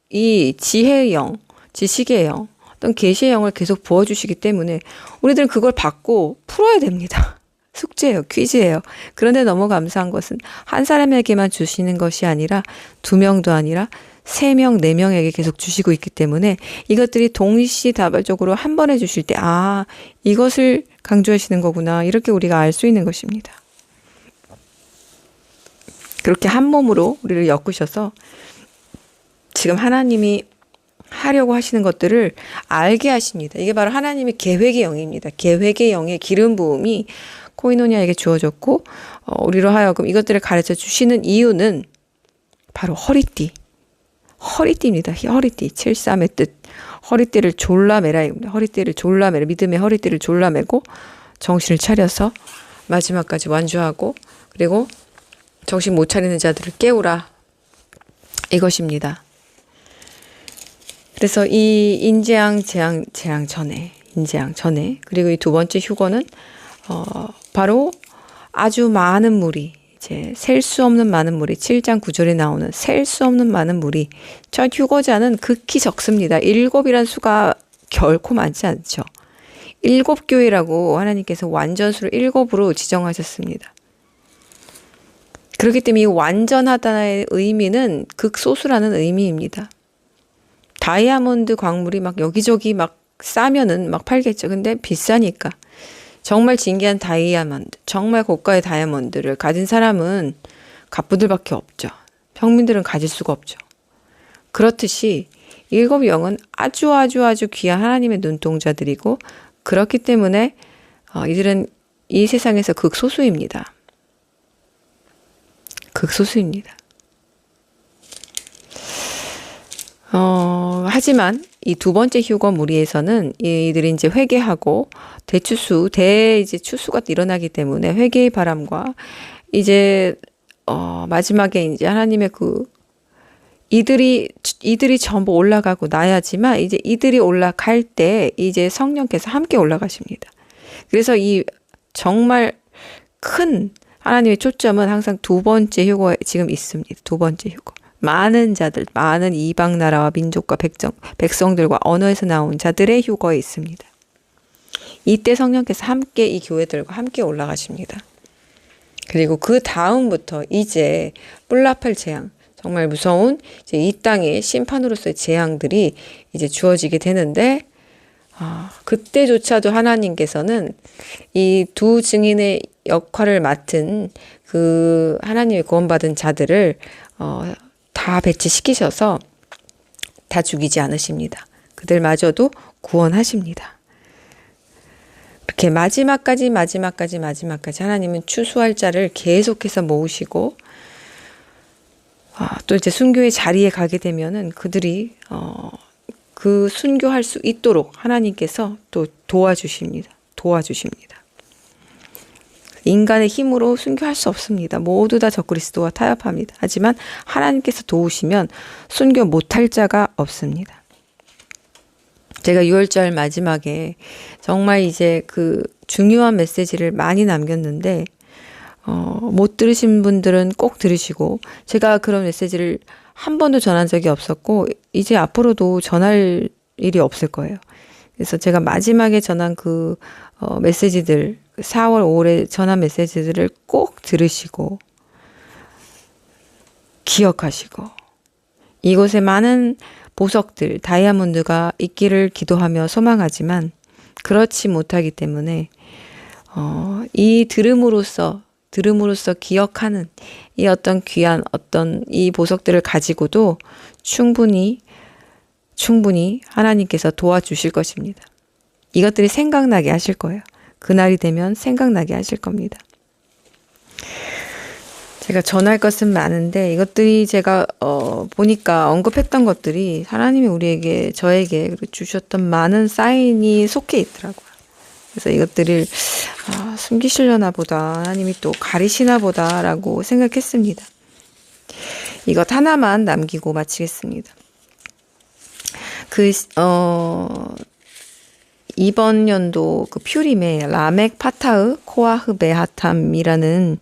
이 지혜의 영, 지식의 영, 어떤 계시의 영을 계속 부어주시기 때문에 우리들은 그걸 받고 풀어야 됩니다. 숙제예요. 퀴즈예요. 그런데 너무 감사한 것은 한 사람에게만 주시는 것이 아니라 2명도 아니라 3명, 4명에게 계속 주시고 있기 때문에 이것들이 동시다발적으로 한 번에 주실 때 이것을 강조하시는 거구나, 이렇게 우리가 알 수 있는 것입니다. 그렇게 한 몸으로 우리를 엮으셔서 지금 하나님이 하려고 하시는 것들을 알게 하십니다. 이게 바로 하나님의 계획의 영입니다. 계획의 영의 기름 부음이 코이노니아에게 주어졌고 우리로 하여금 이것들을 가르쳐 주시는 이유는 바로 허리띠입니다. 허리띠, 7.3의 뜻. 허리띠를 졸라매라. 허리띠를 졸라매라. 믿음의 허리띠를 졸라매고 정신을 차려서 마지막까지 완주하고, 그리고 정신 못 차리는 자들을 깨우라. 이것입니다. 그래서 이 인재앙 재앙 전에, 그리고 이 두 번째 휴거는 바로 아주 많은 무리, 이제 셀 수 없는 많은 무리, 7장 9절에 나오는 셀 수 없는 많은 무리. 저 휴거자는 극히 적습니다. 7이란 수가 결코 많지 않죠. 7교회라고 하나님께서 완전수를 7으로 지정하셨습니다. 그렇기 때문에 이 완전하다의 의미는 극소수라는 의미입니다. 다이아몬드 광물이 막 여기저기 막 싸면은 막 팔겠죠. 근데 비싸니까. 정말 진귀한 다이아몬드, 정말 고가의 다이아몬드를 가진 사람은 갑부들밖에 없죠. 평민들은 가질 수가 없죠. 그렇듯이 7 영은 아주 귀한 하나님의 눈동자들이고, 그렇기 때문에 이들은 이 세상에서 극소수입니다. 극소수입니다. 하지만 이 두 번째 휴거 무리에서는 이들이 이제 회개하고 이제 추수가 일어나기 때문에 회개의 바람과 이제 마지막에 이제 하나님의 이들이 전부 올라가고 나야지만 이제 이들이 올라갈 때 이제 성령께서 함께 올라가십니다. 그래서 이 정말 큰 하나님의 초점은 항상 두 번째 휴거에 지금 있습니다. 두 번째 휴거. 많은 자들, 많은 이방 나라와 민족과 백성들과 언어에서 나온 자들의 휴거에 있습니다. 이때 성령께서 함께 이 교회들과 함께 올라가십니다. 그리고 그 다음부터 이제 뿔라팔 재앙, 정말 무서운 이제 이 땅의 심판으로서의 재앙들이 이제 주어지게 되는데, 그때조차도 하나님께서는 이 두 증인의 역할을 맡은 그 하나님의 구원받은 자들을 다 배치시키셔서 다 죽이지 않으십니다. 그들마저도 구원하십니다. 이렇게 마지막까지 하나님은 추수할 자를 계속해서 모으시고 또 이제 순교의 자리에 가게 되면은 그들이 그 순교할 수 있도록 하나님께서 또 도와주십니다. 인간의 힘으로 순교할 수 없습니다. 모두 다 적그리스도와 타협합니다. 하지만 하나님께서 도우시면 순교 못할 자가 없습니다. 제가 6월절 마지막에 정말 이제 그 중요한 메시지를 많이 남겼는데 못 들으신 분들은 꼭 들으시고, 제가 그런 메시지를 한 번도 전한 적이 없었고 이제 앞으로도 전할 일이 없을 거예요. 그래서 제가 마지막에 전한 그 메시지들, 4월 5월에 전한 메시지들을 꼭 들으시고 기억하시고, 이곳에 많은 보석들, 다이아몬드가 있기를 기도하며 소망하지만 그렇지 못하기 때문에 이 들음으로써 기억하는 이 어떤 귀한 어떤 이 보석들을 가지고도 충분히 하나님께서 도와주실 것입니다. 이것들이 생각나게 하실 거예요. 그날이 되면 생각나게 하실 겁니다. 제가 전할 것은 많은데 이것들이 제가 보니까 언급했던 것들이 하나님이 저에게 주셨던 많은 사인이 속해 있더라고요. 그래서 이것들을 숨기시려나 보다, 하나님이 또 가리시나 보다라고 생각했습니다. 이것 하나만 남기고 마치겠습니다. 이번 연도 그 퓨림에 라멕 파타흐 코아흐 베하탐이라는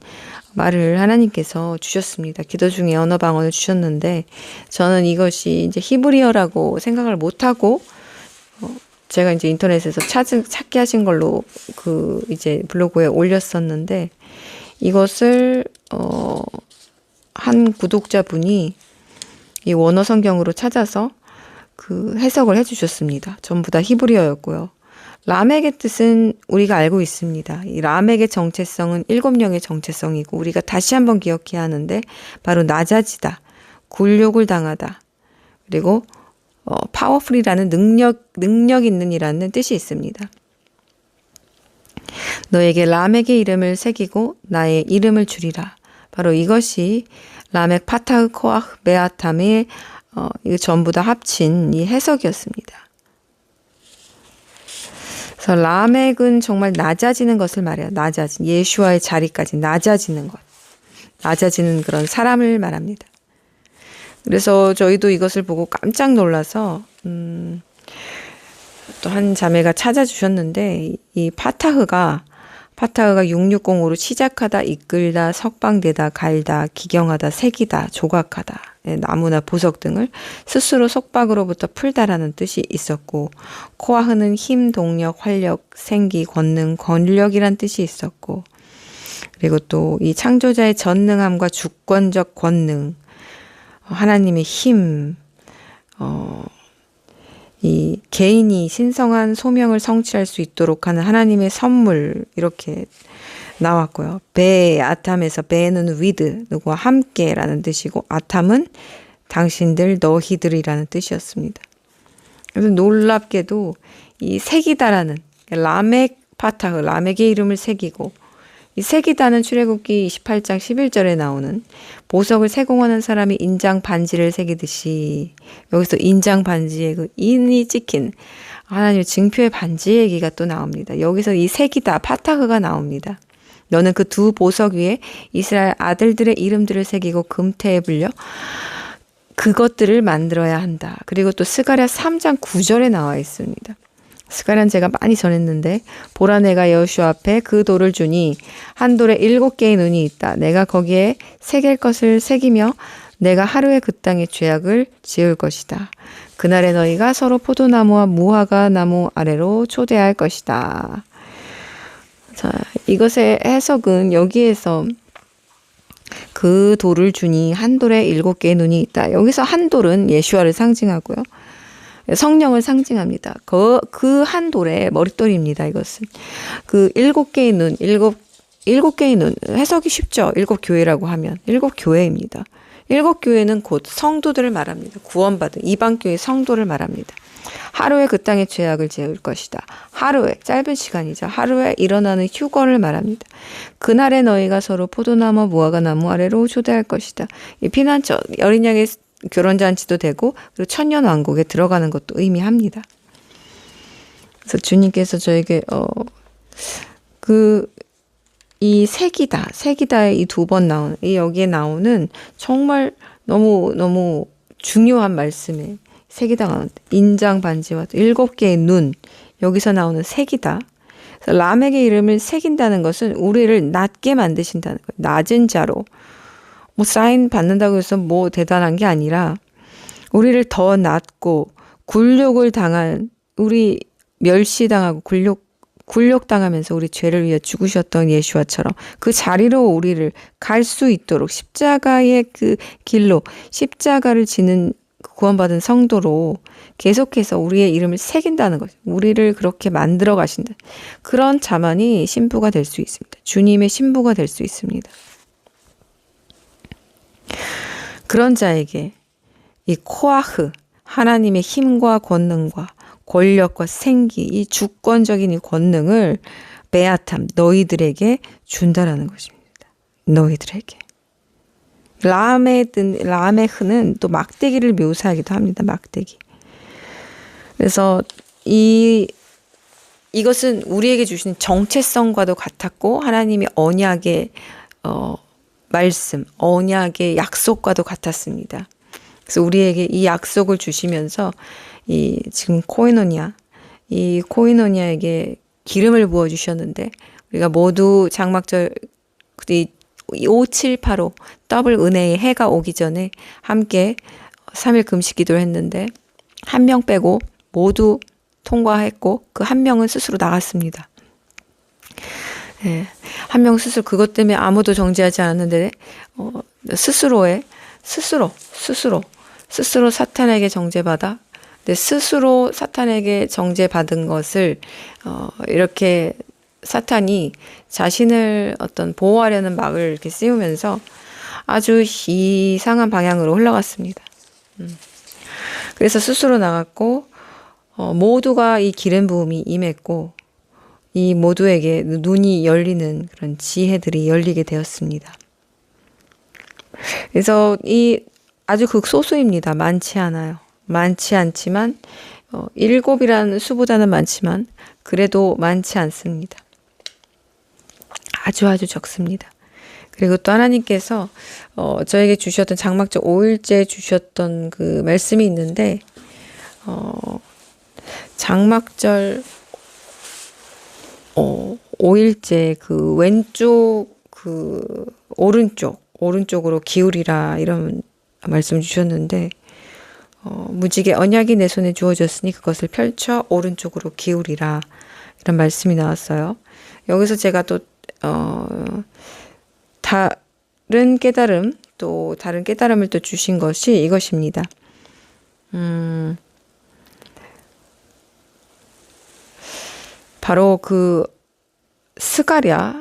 말을 하나님께서 주셨습니다. 기도 중에 언어 방언을 주셨는데 저는 이것이 이제 히브리어라고 생각을 못하고 제가 이제 인터넷에서 찾게 하신 걸로 이제 블로그에 올렸었는데, 이것을 한 구독자분이 이 원어 성경으로 찾아서 그 해석을 해주셨습니다. 전부 다 히브리어였고요. 라멕의 뜻은 우리가 알고 있습니다. 이 라멕의 정체성은 7영의 정체성이고 우리가 다시 한번 기억해야 하는데 바로 낮아지다, 굴욕을 당하다, 그리고 파워풀이라는 능력 있는이라는 뜻이 있습니다. 너에게 라멕의 이름을 새기고 나의 이름을 주리라. 바로 이것이 라멕 파타흐 코아흐 베아탐의 이거 전부 다 합친 이 해석이었습니다. 그래서 라멕은 정말 낮아지는 것을 말해요. 예수와의 자리까지 낮아지는 것. 낮아지는 그런 사람을 말합니다. 그래서 저희도 이것을 보고 깜짝 놀라서 또 한 자매가 찾아주셨는데, 이 파타흐가 660으로 시작하다, 이끌다, 석방되다, 갈다, 기경하다, 새기다, 조각하다, 나무나 보석 등을 스스로 속박으로부터 풀다라는 뜻이 있었고, 코아흐는 힘, 동력, 활력, 생기, 권능, 권력이란 뜻이 있었고, 그리고 또 이 창조자의 전능함과 주권적 권능, 하나님의 힘, 이 개인이 신성한 소명을 성취할 수 있도록 하는 하나님의 선물, 이렇게 나왔고요. 아탐에서 베는 with, 누구와 함께라는 뜻이고, 아탐은 당신들, 너희들이라는 뜻이었습니다. 그래서 놀랍게도 이 새기다라는 라멕 파타흐, 라멕의 이름을 새기고, 이 새기다는 출애굽기 28장 11절에 나오는 보석을 세공하는 사람이 인장 반지를 새기듯이, 여기서 인장 반지에 그 인이 찍힌 하나님의 증표의 반지 얘기가 또 나옵니다. 여기서 이 새기다, 파타흐가 나옵니다. 너는 그 두 보석 위에 이스라엘 아들들의 이름들을 새기고 금태에 불려 그것들을 만들어야 한다. 그리고 또 스가랴 3장 9절에 나와 있습니다. 스가랴는 제가 많이 전했는데, 보라 내가 여호수아 앞에 그 돌을 주니 한 돌에 7개의 눈이 있다. 내가 거기에 새길 것을 새기며 내가 하루에 그 땅에 죄악을 지을 것이다. 그날에 너희가 서로 포도나무와 무화과 나무 아래로 초대할 것이다. 자, 이것의 해석은 여기에서 그 돌을 주니 한 돌에 7개의 눈이 있다. 여기서 한 돌은 예수와를 상징하고요. 성령을 상징합니다. 그 한 돌의 머릿돌입니다. 이것은 그 7개의 눈, 7개의 눈 해석이 쉽죠. 7교회라고 하면 7교회입니다. 일곱 교회는 곧 성도들을 말합니다. 구원받은 이방교회 성도를 말합니다. 하루에 그 땅의 죄악을 지을 것이다. 하루에, 짧은 시간이죠. 하루에 일어나는 휴거를 말합니다. 그날에 너희가 서로 포도나무 무화과나무 아래로 초대할 것이다. 이 피난처, 어린 양의 결혼잔치도 되고 그리고 천년왕국에 들어가는 것도 의미합니다. 그래서 주님께서 저에게 이 세기다의 이 두 번 나오는 이 여기에 나오는 정말 너무 중요한 말씀에 세기다가 인장 반지와 7개의 눈 여기서 나오는 세기다. 람에게 이름을 새긴다는 것은 우리를 낮게 만드신다는 거예요. 낮은 자로 뭐 사인 받는다고 해서 뭐 대단한 게 아니라 우리를 더 낮고 굴욕을 당한 우리 멸시당하고 굴욕당하면서 우리 죄를 위해 죽으셨던 예수와처럼 그 자리로 우리를 갈 수 있도록 십자가의 그 길로 십자가를 지는 구원받은 성도로 계속해서 우리의 이름을 새긴다는 거죠. 우리를 그렇게 만들어 가신다. 그런 자만이 신부가 될 수 있습니다. 주님의 신부가 될 수 있습니다. 그런 자에게 이 코아흐, 하나님의 힘과 권능과 권력과 생기, 이 주권적인 이 권능을 베아탐, 너희들에게 준다라는 것입니다. 너희들에게. 라메흐는 또 막대기를 묘사하기도 합니다. 막대기. 그래서 이것은 우리에게 주신 정체성과도 같았고 하나님의 언약의 말씀, 언약의 약속과도 같았습니다. 그래서 우리에게 이 약속을 주시면서 지금 이 코이노니아에게 기름을 부어 주셨는데 우리가 모두 장막절 5785 더블 은혜의 해가 오기 전에 함께 3일 금식 기도를 했는데 한 명 빼고 모두 통과했고 그 한 명은 스스로 나갔습니다. 네, 한 명 스스로 그것 때문에 아무도 정죄하지 않았는데 스스로 사탄에게 정죄받아 근데 스스로 사탄에게 정죄받은 것을 이렇게 사탄이 자신을 어떤 보호하려는 막을 이렇게 씌우면서 아주 이상한 방향으로 흘러갔습니다. 그래서 스스로 나갔고 모두가 이 기름 부음이 임했고 이 모두에게 눈이 열리는 그런 지혜들이 열리게 되었습니다. 그래서 아주 극소수입니다. 많지 않아요. 많지 않지만 7이라는 수보다는 많지만 그래도 많지 않습니다. 아주 적습니다. 그리고 또 하나님께서 저에게 주셨던 장막절 5일째 주셨던 그 말씀이 있는데 장막절 5일째 그 왼쪽 그 오른쪽으로 기울이라 이런 말씀 주셨는데 무지개 언약이 내 손에 주어졌으니 그것을 펼쳐 오른쪽으로 기울이라 이런 말씀이 나왔어요. 여기서 제가 또 다른 깨달음을 또 주신 것이 이것입니다. 바로 그 스가랴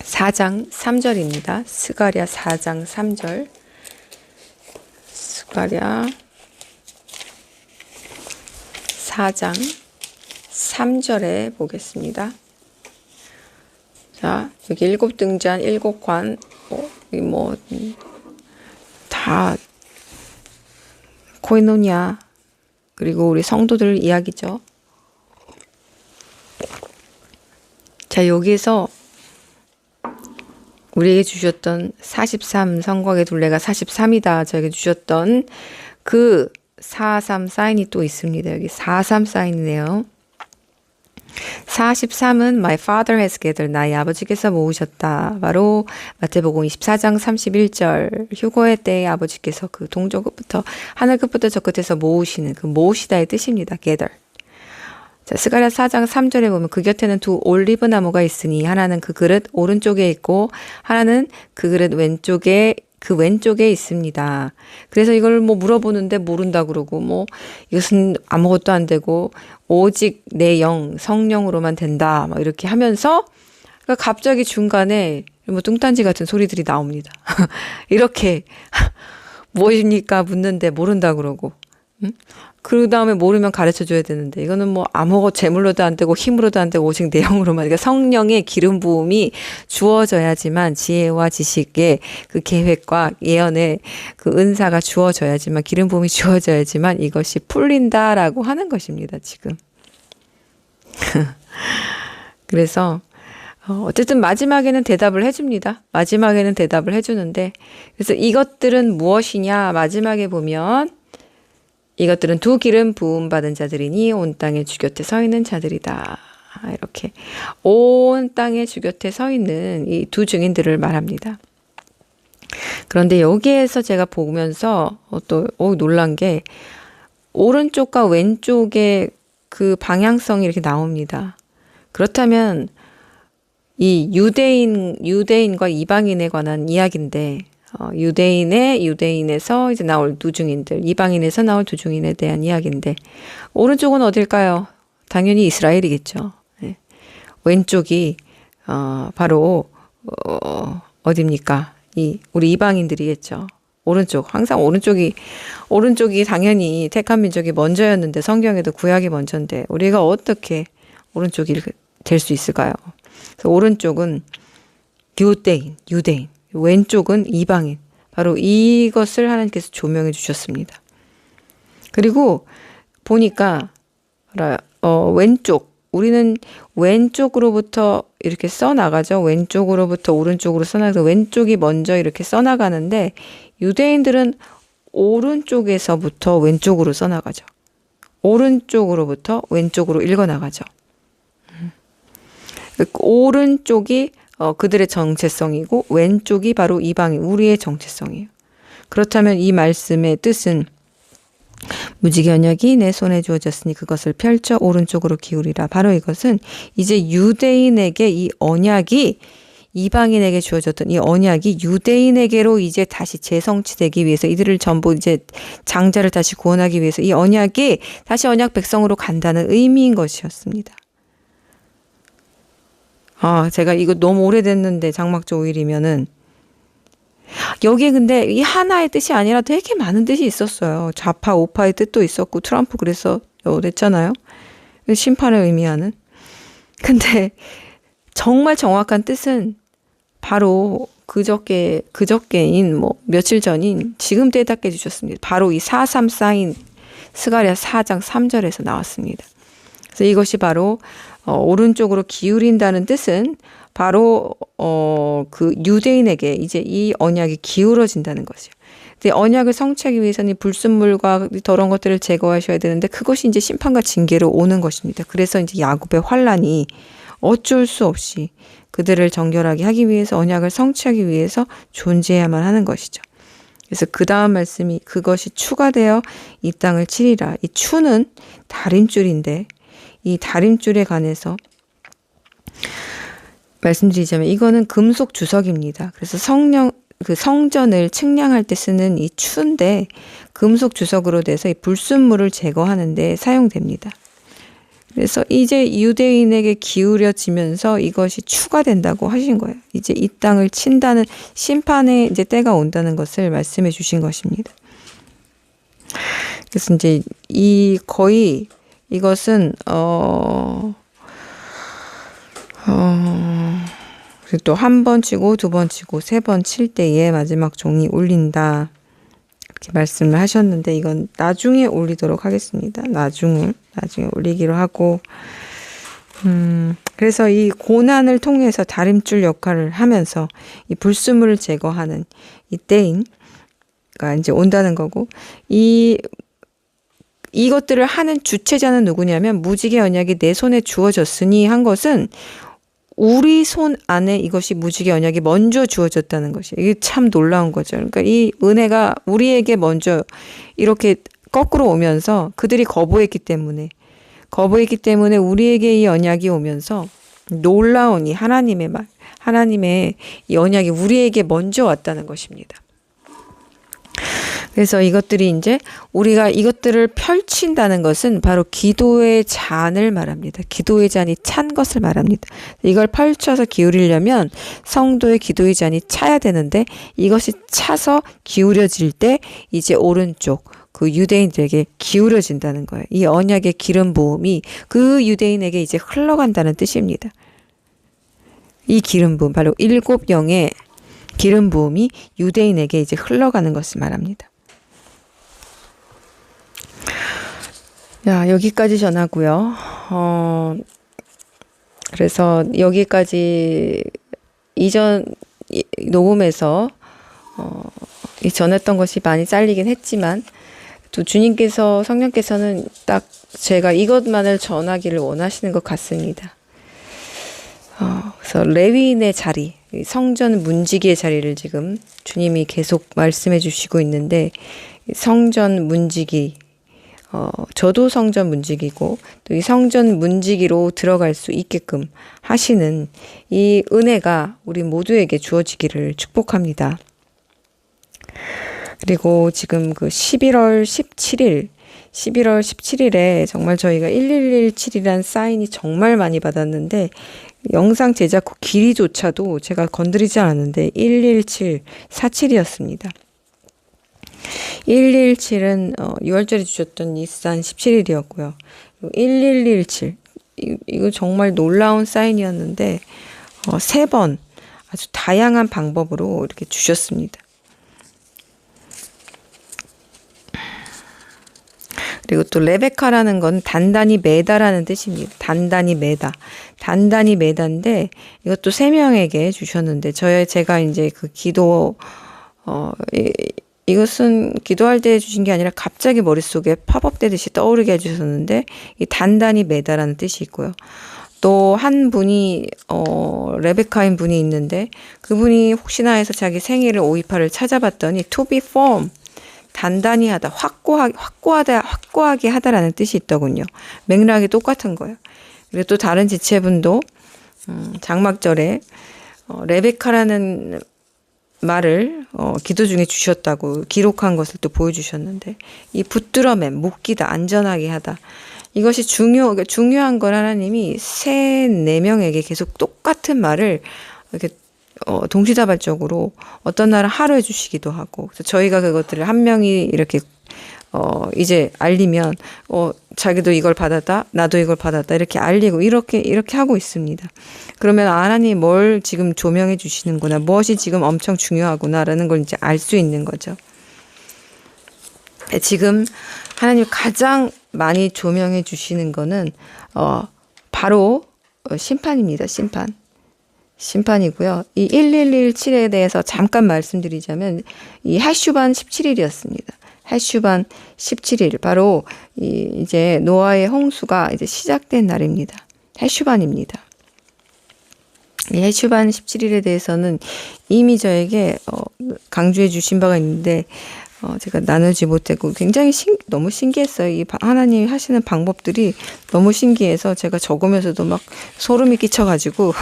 4장 3절입니다. 스가랴 4장 3절. 스가랴 4장 3절에 보겠습니다. 자, 여기 7등잔, 7관, 다 코이노니아, 그리고 우리 성도들 이야기죠. 자, 여기서 우리에게 주셨던 43 성곽의 둘레가 43이다. 저에게 주셨던 그 43 사인이 또 있습니다. 여기 43 사인이네요. 43은 My father has gathered. 나의 아버지께서 모으셨다. 바로 마태복음 24장 31절 휴거의 때에 아버지께서 그 동쪽 끝부터 하늘 끝부터 저 끝에서 모으시는 그 모으시다의 뜻입니다. gather. 자, 스가랴 4장 3절에 보면 그 곁에는 두 올리브 나무가 있으니 하나는 그 그릇 오른쪽에 있고 하나는 그 그릇 왼쪽에 있습니다. 그래서 이걸 물어보는데 모른다 그러고 이것은 아무것도 안 되고 오직 내 영 성령으로만 된다 막 이렇게 하면서 그러니까 갑자기 중간에 뭐 뚱딴지 같은 소리들이 나옵니다. 이렇게 무엇입니까 묻는데 모른다 그러고, 응? 그 다음에 모르면 가르쳐 줘야 되는데, 이거는 뭐 아무것도 재물로도 안 되고 힘으로도 안 되고 오직 내용으로만, 그러니까 성령의 기름 부음이 주어져야지만, 지혜와 지식의 그 계획과 예언의 그 은사가 주어져야지만, 기름 부음이 주어져야지만 이것이 풀린다라고 하는 것입니다, 지금. 그래서 어쨌든 마지막에는 대답을 해줍니다. 마지막에는 대답을 해주는데, 그래서 이것들은 무엇이냐? 마지막에 보면 이것들은 두 기름 부음 받은 자들이니 온 땅에 주 곁에 서 있는 자들이다. 이렇게 온 땅에 주 곁에 서 있는 이 두 증인들을 말합니다. 그런데 여기에서 제가 보면서 또 놀란 게 오른쪽과 왼쪽의 그 방향성이 이렇게 나옵니다. 그렇다면 이 유대인과 이방인에 관한 이야기인데, 유대인에서 이제 나올 두 증인들, 이방인에서 나올 두 증인에 대한 이야기인데, 오른쪽은 어딜까요? 당연히 이스라엘이겠죠. 네. 왼쪽이, 바로, 어딥니까? 우리 이방인들이겠죠. 항상 오른쪽이 당연히 택한 민족이 먼저였는데, 성경에도 구약이 먼저인데, 우리가 어떻게 오른쪽이 될 수 있을까요? 그래서 오른쪽은 유대인, 왼쪽은 이방인. 바로 이것을 하나님께서 조명해 주셨습니다. 그리고 보니까 우리는 왼쪽으로부터 이렇게 써나가죠. 왼쪽으로부터 오른쪽으로 써나가서 왼쪽이 먼저 이렇게 써나가는데, 유대인들은 오른쪽에서부터 왼쪽으로 써나가죠. 오른쪽으로부터 왼쪽으로 읽어나가죠. 오른쪽이 그들의 정체성이고 왼쪽이 바로 이방인, 우리의 정체성이에요. 그렇다면 이 말씀의 뜻은 무지개 언약이 내 손에 주어졌으니 그것을 펼쳐 오른쪽으로 기울이라. 바로 이것은 이제 유대인에게 이 언약이, 이방인에게 주어졌던 이 언약이 유대인에게로 이제 다시 재성취되기 위해서, 이들을 전부 이제 장자를 다시 구원하기 위해서 이 언약이 다시 언약 백성으로 간다는 의미인 것이었습니다. 제가 이거 너무 오래됐는데 장막절 5일이면은 여기에 근데 이 하나의 뜻이 아니라 되게 많은 뜻이 있었어요. 좌파, 우파의 뜻도 있었고, 트럼프 그래서 됐잖아요. 심판을 의미하는. 근데 정말 정확한 뜻은 바로 그저께인 며칠 전인 지금 때답게 주셨습니다. 바로 이 4.3 사인 스가랴 4장 3절에서 나왔습니다. 그래서 이것이 바로 오른쪽으로 기울인다는 뜻은 바로 그 유대인에게 이제 이 언약이 기울어진다는 것이요. 근데 언약을 성취하기 위해서는 불순물과 더러운 것들을 제거하셔야 되는데, 그것이 이제 심판과 징계로 오는 것입니다. 그래서 이제 야곱의 환란이 어쩔 수 없이 그들을 정결하게 하기 위해서, 언약을 성취하기 위해서 존재해야만 하는 것이죠. 그래서 그 다음 말씀이 그것이 추가되어 이 땅을 치리라. 이 추는 다림줄인데, 이 다림줄에 관해서 말씀드리자면 이거는 금속 주석입니다. 그래서 성전을 측량할 때 쓰는 이 추인데, 금속 주석으로 돼서 이 불순물을 제거하는 데 사용됩니다. 그래서 이제 유대인에게 기울여지면서 이것이 추가된다고 하신 거예요. 이제 이 땅을 친다는 심판의 이제 때가 온다는 것을 말씀해 주신 것입니다. 그래서 이제 이것은 또 한 번 치고 두 번 치고 세 번 칠 때에 마지막 종이 울린다, 이렇게 말씀을 하셨는데, 이건 나중에 올리도록 하겠습니다. 나중에 올리기로 하고, 그래서 이 고난을 통해서 다림줄 역할을 하면서 이 불순물을 제거하는 이 때가 이제 온다는 거고, 이것들을 하는 주체자는 누구냐면, 무지개 언약이 내 손에 주어졌으니 한 것은 우리 손 안에 이것이 무지개 언약이 먼저 주어졌다는 것이에요. 이게 참 놀라운 거죠. 그러니까 이 은혜가 우리에게 먼저 이렇게 거꾸로 오면서, 그들이 거부했기 때문에 우리에게 이 언약이 오면서 놀라운 이 하나님의 이 언약이 우리에게 먼저 왔다는 것입니다. 그래서 이것들이 이제 우리가 이것들을 펼친다는 것은 바로 기도의 잔을 말합니다. 기도의 잔이 찬 것을 말합니다. 이걸 펼쳐서 기울이려면 성도의 기도의 잔이 차야 되는데 이것이 차서 기울여질 때 이제 오른쪽 그 유대인들에게 기울여진다는 거예요. 이 언약의 기름 부음이 그 유대인에게 이제 흘러간다는 뜻입니다. 이 기름 부음, 바로 7 영의 기름 부음이 유대인에게 이제 흘러가는 것을 말합니다. 야, 여기까지 전하고요. 그래서 여기까지 이전 녹음에서 전했던 것이 많이 잘리긴 했지만 또 주님께서 성령께서는 딱 제가 이것만을 전하기를 원하시는 것 같습니다. 그래서 레위인의 자리, 성전 문지기의 자리를 지금 주님이 계속 말씀해 주시고 있는데 성전 문지기, 저도 성전 문지기고 또 이 성전 문지기로 들어갈 수 있게끔 하시는 이 은혜가 우리 모두에게 주어지기를 축복합니다. 그리고 지금 그 11월 17일에 정말 저희가 1117이란 사인이 정말 많이 받았는데 영상 제작 후 길이조차도 제가 건드리지 않았는데 11747이었습니다. 117은 6월절에 주셨던 니산 17일이었고요. 1117 이거 정말 놀라운 사인이었는데 3번 아주 다양한 방법으로 이렇게 주셨습니다. 그리고 또 레베카라는 건 단단히 매다라는 뜻입니다. 단단히 매다. 단단히 매다인데 이것도 3명에게 주셨는데 제가 이제 그 이것은 기도할 때 주신 게 아니라 갑자기 머릿속에 팝업되듯이 떠오르게 해주셨는데 이 단단히 매다라는 뜻이 있고요. 또 한 분이 레베카인 분이 있는데 그분이 혹시나 해서 자기 생일을 528을 찾아봤더니 to be firm 단단히 하다, 확고하게 하다라는 뜻이 있더군요. 맥락이 똑같은 거예요. 그리고 또 다른 지체분도 장막절에 레베카라는 말을 기도 중에 주셨다고 기록한 것을 또 보여주셨는데 이 붙들어맨, 묶이다, 안전하게 하다. 이것이 중요한 건 하나님이 3-4명에게 계속 똑같은 말을 이렇게 동시다발적으로 어떤 날은 하루 해주시기도 하고, 그래서 저희가 그것들을 한 명이 이렇게 이제 알리면 자기도 이걸 받았다, 나도 이걸 받았다 이렇게 알리고 이렇게 하고 있습니다. 그러면 하나님이 뭘 지금 조명해 주시는구나, 무엇이 지금 엄청 중요하구나라는 걸 이제 알 수 있는 거죠. 지금 하나님이 가장 많이 조명해 주시는 거는 바로 심판입니다. 심판이고요. 이 1117에 대해서 잠깐 말씀드리자면 이 핫슈반 17일이었습니다. 핫슈반 17일 바로 이제 노아의 홍수가 이제 시작된 날입니다. 핫슈반입니다. 이 핫슈반 17일에 대해서는 이미 저에게 강조해 주신 바가 있는데 제가 나누지 못했고 굉장히 너무 신기했어요. 이 하나님이 하시는 방법들이 너무 신기해서 제가 적으면서도 막 소름이 끼쳐가지고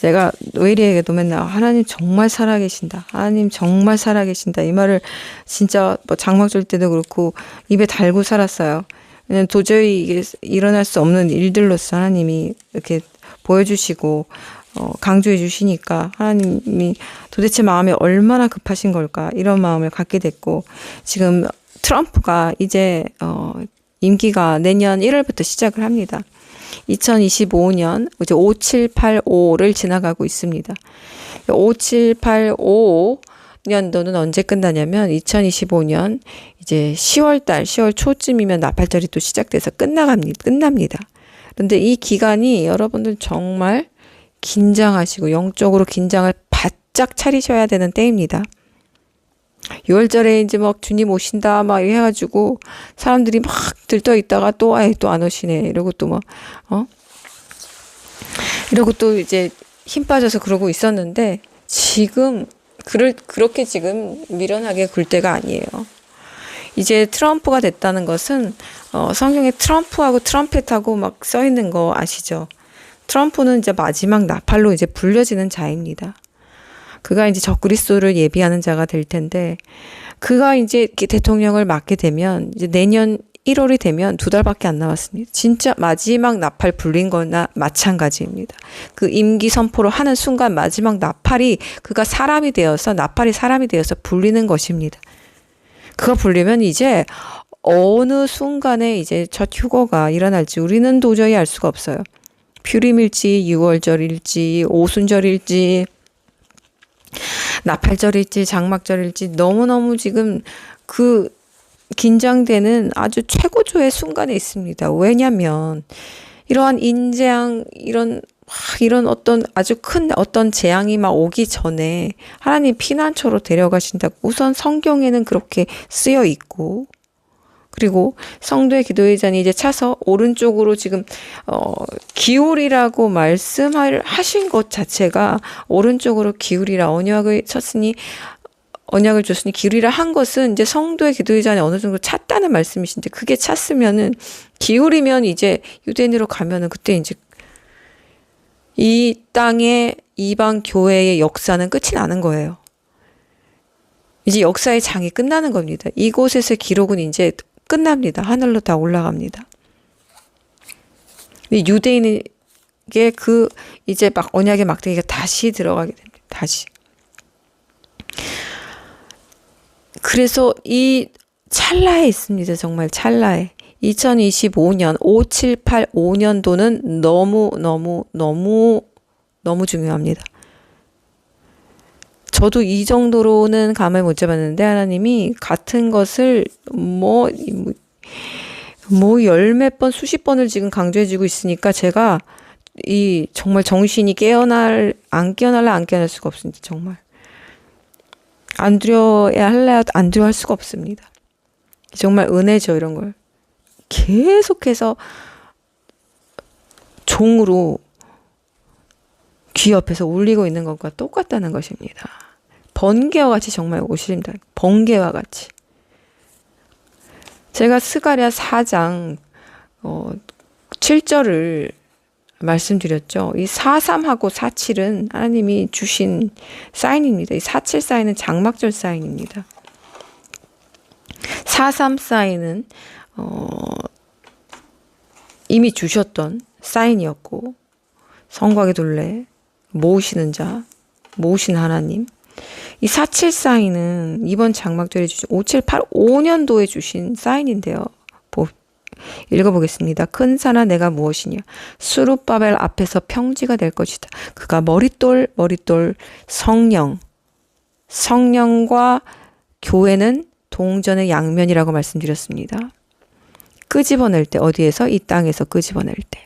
제가 노엘이에게도 맨날 하나님 정말 살아계신다. 하나님 정말 살아계신다. 이 말을 진짜 뭐 장막절 때도 그렇고 입에 달고 살았어요. 왜냐면 도저히 이게 일어날 수 없는 일들로서 하나님이 이렇게 보여주시고 강조해 주시니까 하나님이 도대체 마음이 얼마나 급하신 걸까 이런 마음을 갖게 됐고, 지금 트럼프가 이제 임기가 내년 1월부터 시작을 합니다. 2025년 이제 5785를 지나가고 있습니다. 5785 년도는 언제 끝나냐면 2025년 이제 10월 초쯤이면 나팔절이 또 시작돼서 끝납니다. 그런데 이 기간이 여러분들 정말 긴장하시고 영적으로 긴장을 바짝 차리셔야 되는 때입니다. 6월절에 이제 막 주님 오신다 막 해가지고 사람들이 막 들떠 있다가 또 안 오시네 이러고 또 막 이러고 또 이제 힘 빠져서 그러고 있었는데 지금 그렇게 지금 미련하게 굴 때가 아니에요. 이제 트럼프가 됐다는 것은 성경에 트럼프하고 트럼펫하고 막 써 있는 거 아시죠? 트럼프는 이제 마지막 나팔로 이제 불려지는 자입니다. 그가 이제 적그리스도를 예비하는 자가 될 텐데, 그가 이제 대통령을 맡게 되면 이제 내년 1월이 되면 2달밖에 안 남았습니다. 진짜 마지막 나팔 불린 거나 마찬가지입니다. 그 임기 선포를 하는 순간 마지막 나팔이 그가 사람이 되어서, 나팔이 사람이 되어서 불리는 것입니다. 그거 불리면 이제 어느 순간에 이제 첫 휴거가 일어날지 우리는 도저히 알 수가 없어요. 퓨림일지 6월절일지 오순절일지 나팔절일지 장막절일지 너무너무 지금 그 긴장되는 아주 최고조의 순간에 있습니다. 왜냐면 이러한 인재앙 이런 어떤 아주 큰 어떤 재앙이 막 오기 전에 하나님 피난처로 데려가신다고 우선 성경에는 그렇게 쓰여 있고, 그리고 성도의 기도의잔이 이제 차서 오른쪽으로 지금 기울이라고 말씀하신 것 자체가 오른쪽으로 기울이라 언약을 줬으니 기울이라 한 것은 이제 성도의 기도의잔이 어느 정도 찼다는 말씀이신데, 그게 찼으면은 기울이면 이제 유대인으로 가면은 그때 이제 이 땅의 이방 교회의 역사는 끝이 나는 거예요. 이제 역사의 장이 끝나는 겁니다. 이곳에서의 기록은 이제 끝납니다. 하늘로 다 올라갑니다. 유대인에게 이제 막 언약의 막대기가 다시 들어가게 됩니다. 다시. 그래서 이 찰나에 있습니다. 정말 찰나에. 2025년 5785년도는 너무 중요합니다. 저도 이 정도로는 감을 못 잡았는데 하나님이 같은 것을 열몇 번 수십 번을 지금 강조해주고 있으니까 제가 이 정말 정신이 안 깨어날 수가 없습니다. 정말 안 두려워야 할래야 안 두려워할 수가 없습니다. 정말 은혜죠. 이런 걸 계속해서 종으로 귀 옆에서 울리고 있는 것과 똑같다는 것입니다. 번개와 같이 정말 오십니다. 번개와 같이. 제가 스가랴 4장 7절을 말씀드렸죠. 이 43하고 47은 하나님이 주신 사인입니다. 이 47 사인은 장막절 사인입니다. 43 사인은 이미 주셨던 사인이었고, 성곽의 둘레, 모으시는 자, 모으신 하나님. 이 47 사인은 이번 장막절에 주신 5785년도에 주신 사인인데요. 읽어보겠습니다. 큰 산아 내가 무엇이냐. 수룹바벨 앞에서 평지가 될 것이다. 그가 머릿돌 성령과 교회는 동전의 양면이라고 말씀드렸습니다. 끄집어낼 때, 어디에서? 이 땅에서 끄집어낼 때.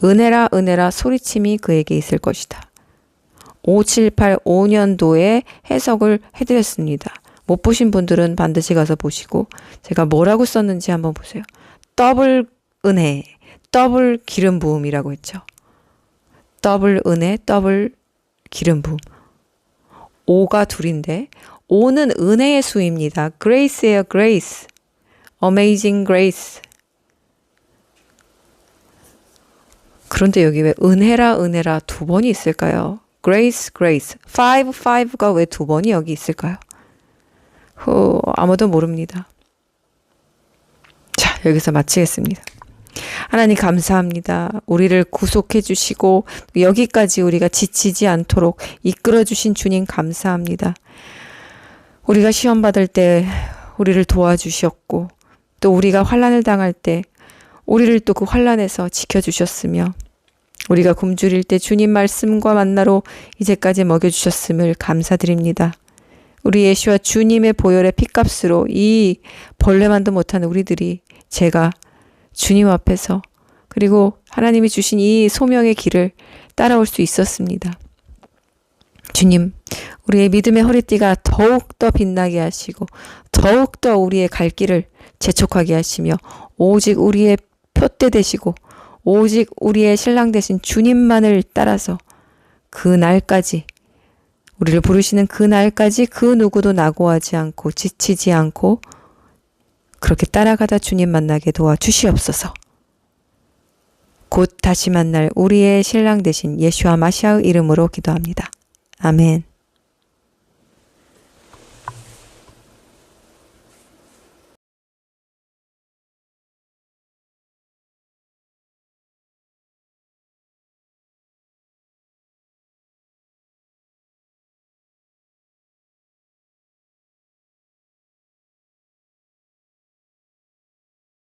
은혜라 은혜라 소리침이 그에게 있을 것이다. 5785년도에 해석을 해드렸습니다. 못 보신 분들은 반드시 가서 보시고 제가 뭐라고 썼는지 한번 보세요. 더블 은혜, 더블 기름 부음이라고 했죠. 더블 은혜, 더블 기름 부음. 오가 둘인데 오는 은혜의 수입니다. grace예요, grace. amazing grace. 그런데 여기 왜 은혜라 두 번이 있을까요? grace. 5가 왜 두 번이 여기 있을까요? 아무도 모릅니다. 자, 여기서 마치겠습니다. 하나님 감사합니다. 우리를 구속해 주시고 여기까지 우리가 지치지 않도록 이끌어 주신 주님 감사합니다. 우리가 시험 받을 때 우리를 도와주셨고, 또 우리가 환난을 당할 때 우리를 또 그 환난에서 지켜주셨으며, 우리가 굶주릴 때 주님 말씀과 만나로 이제까지 먹여주셨음을 감사드립니다. 우리 예수와 주님의 보혈의 피값으로 이 벌레만도 못하는 우리들이, 제가 주님 앞에서, 그리고 하나님이 주신 이 소명의 길을 따라올 수 있었습니다. 주님, 우리의 믿음의 허리띠가 더욱더 빛나게 하시고 더욱더 우리의 갈 길을 재촉하게 하시며, 오직 우리의 표대 되시고 오직 우리의 신랑 되신 주님만을 따라서 그 날까지, 우리를 부르시는 그 날까지 그 누구도 낙오하지 않고 지치지 않고 그렇게 따라가다 주님 만나게 도와주시옵소서. 곧 다시 만날 우리의 신랑 되신 예수와 마시아의 이름으로 기도합니다. 아멘.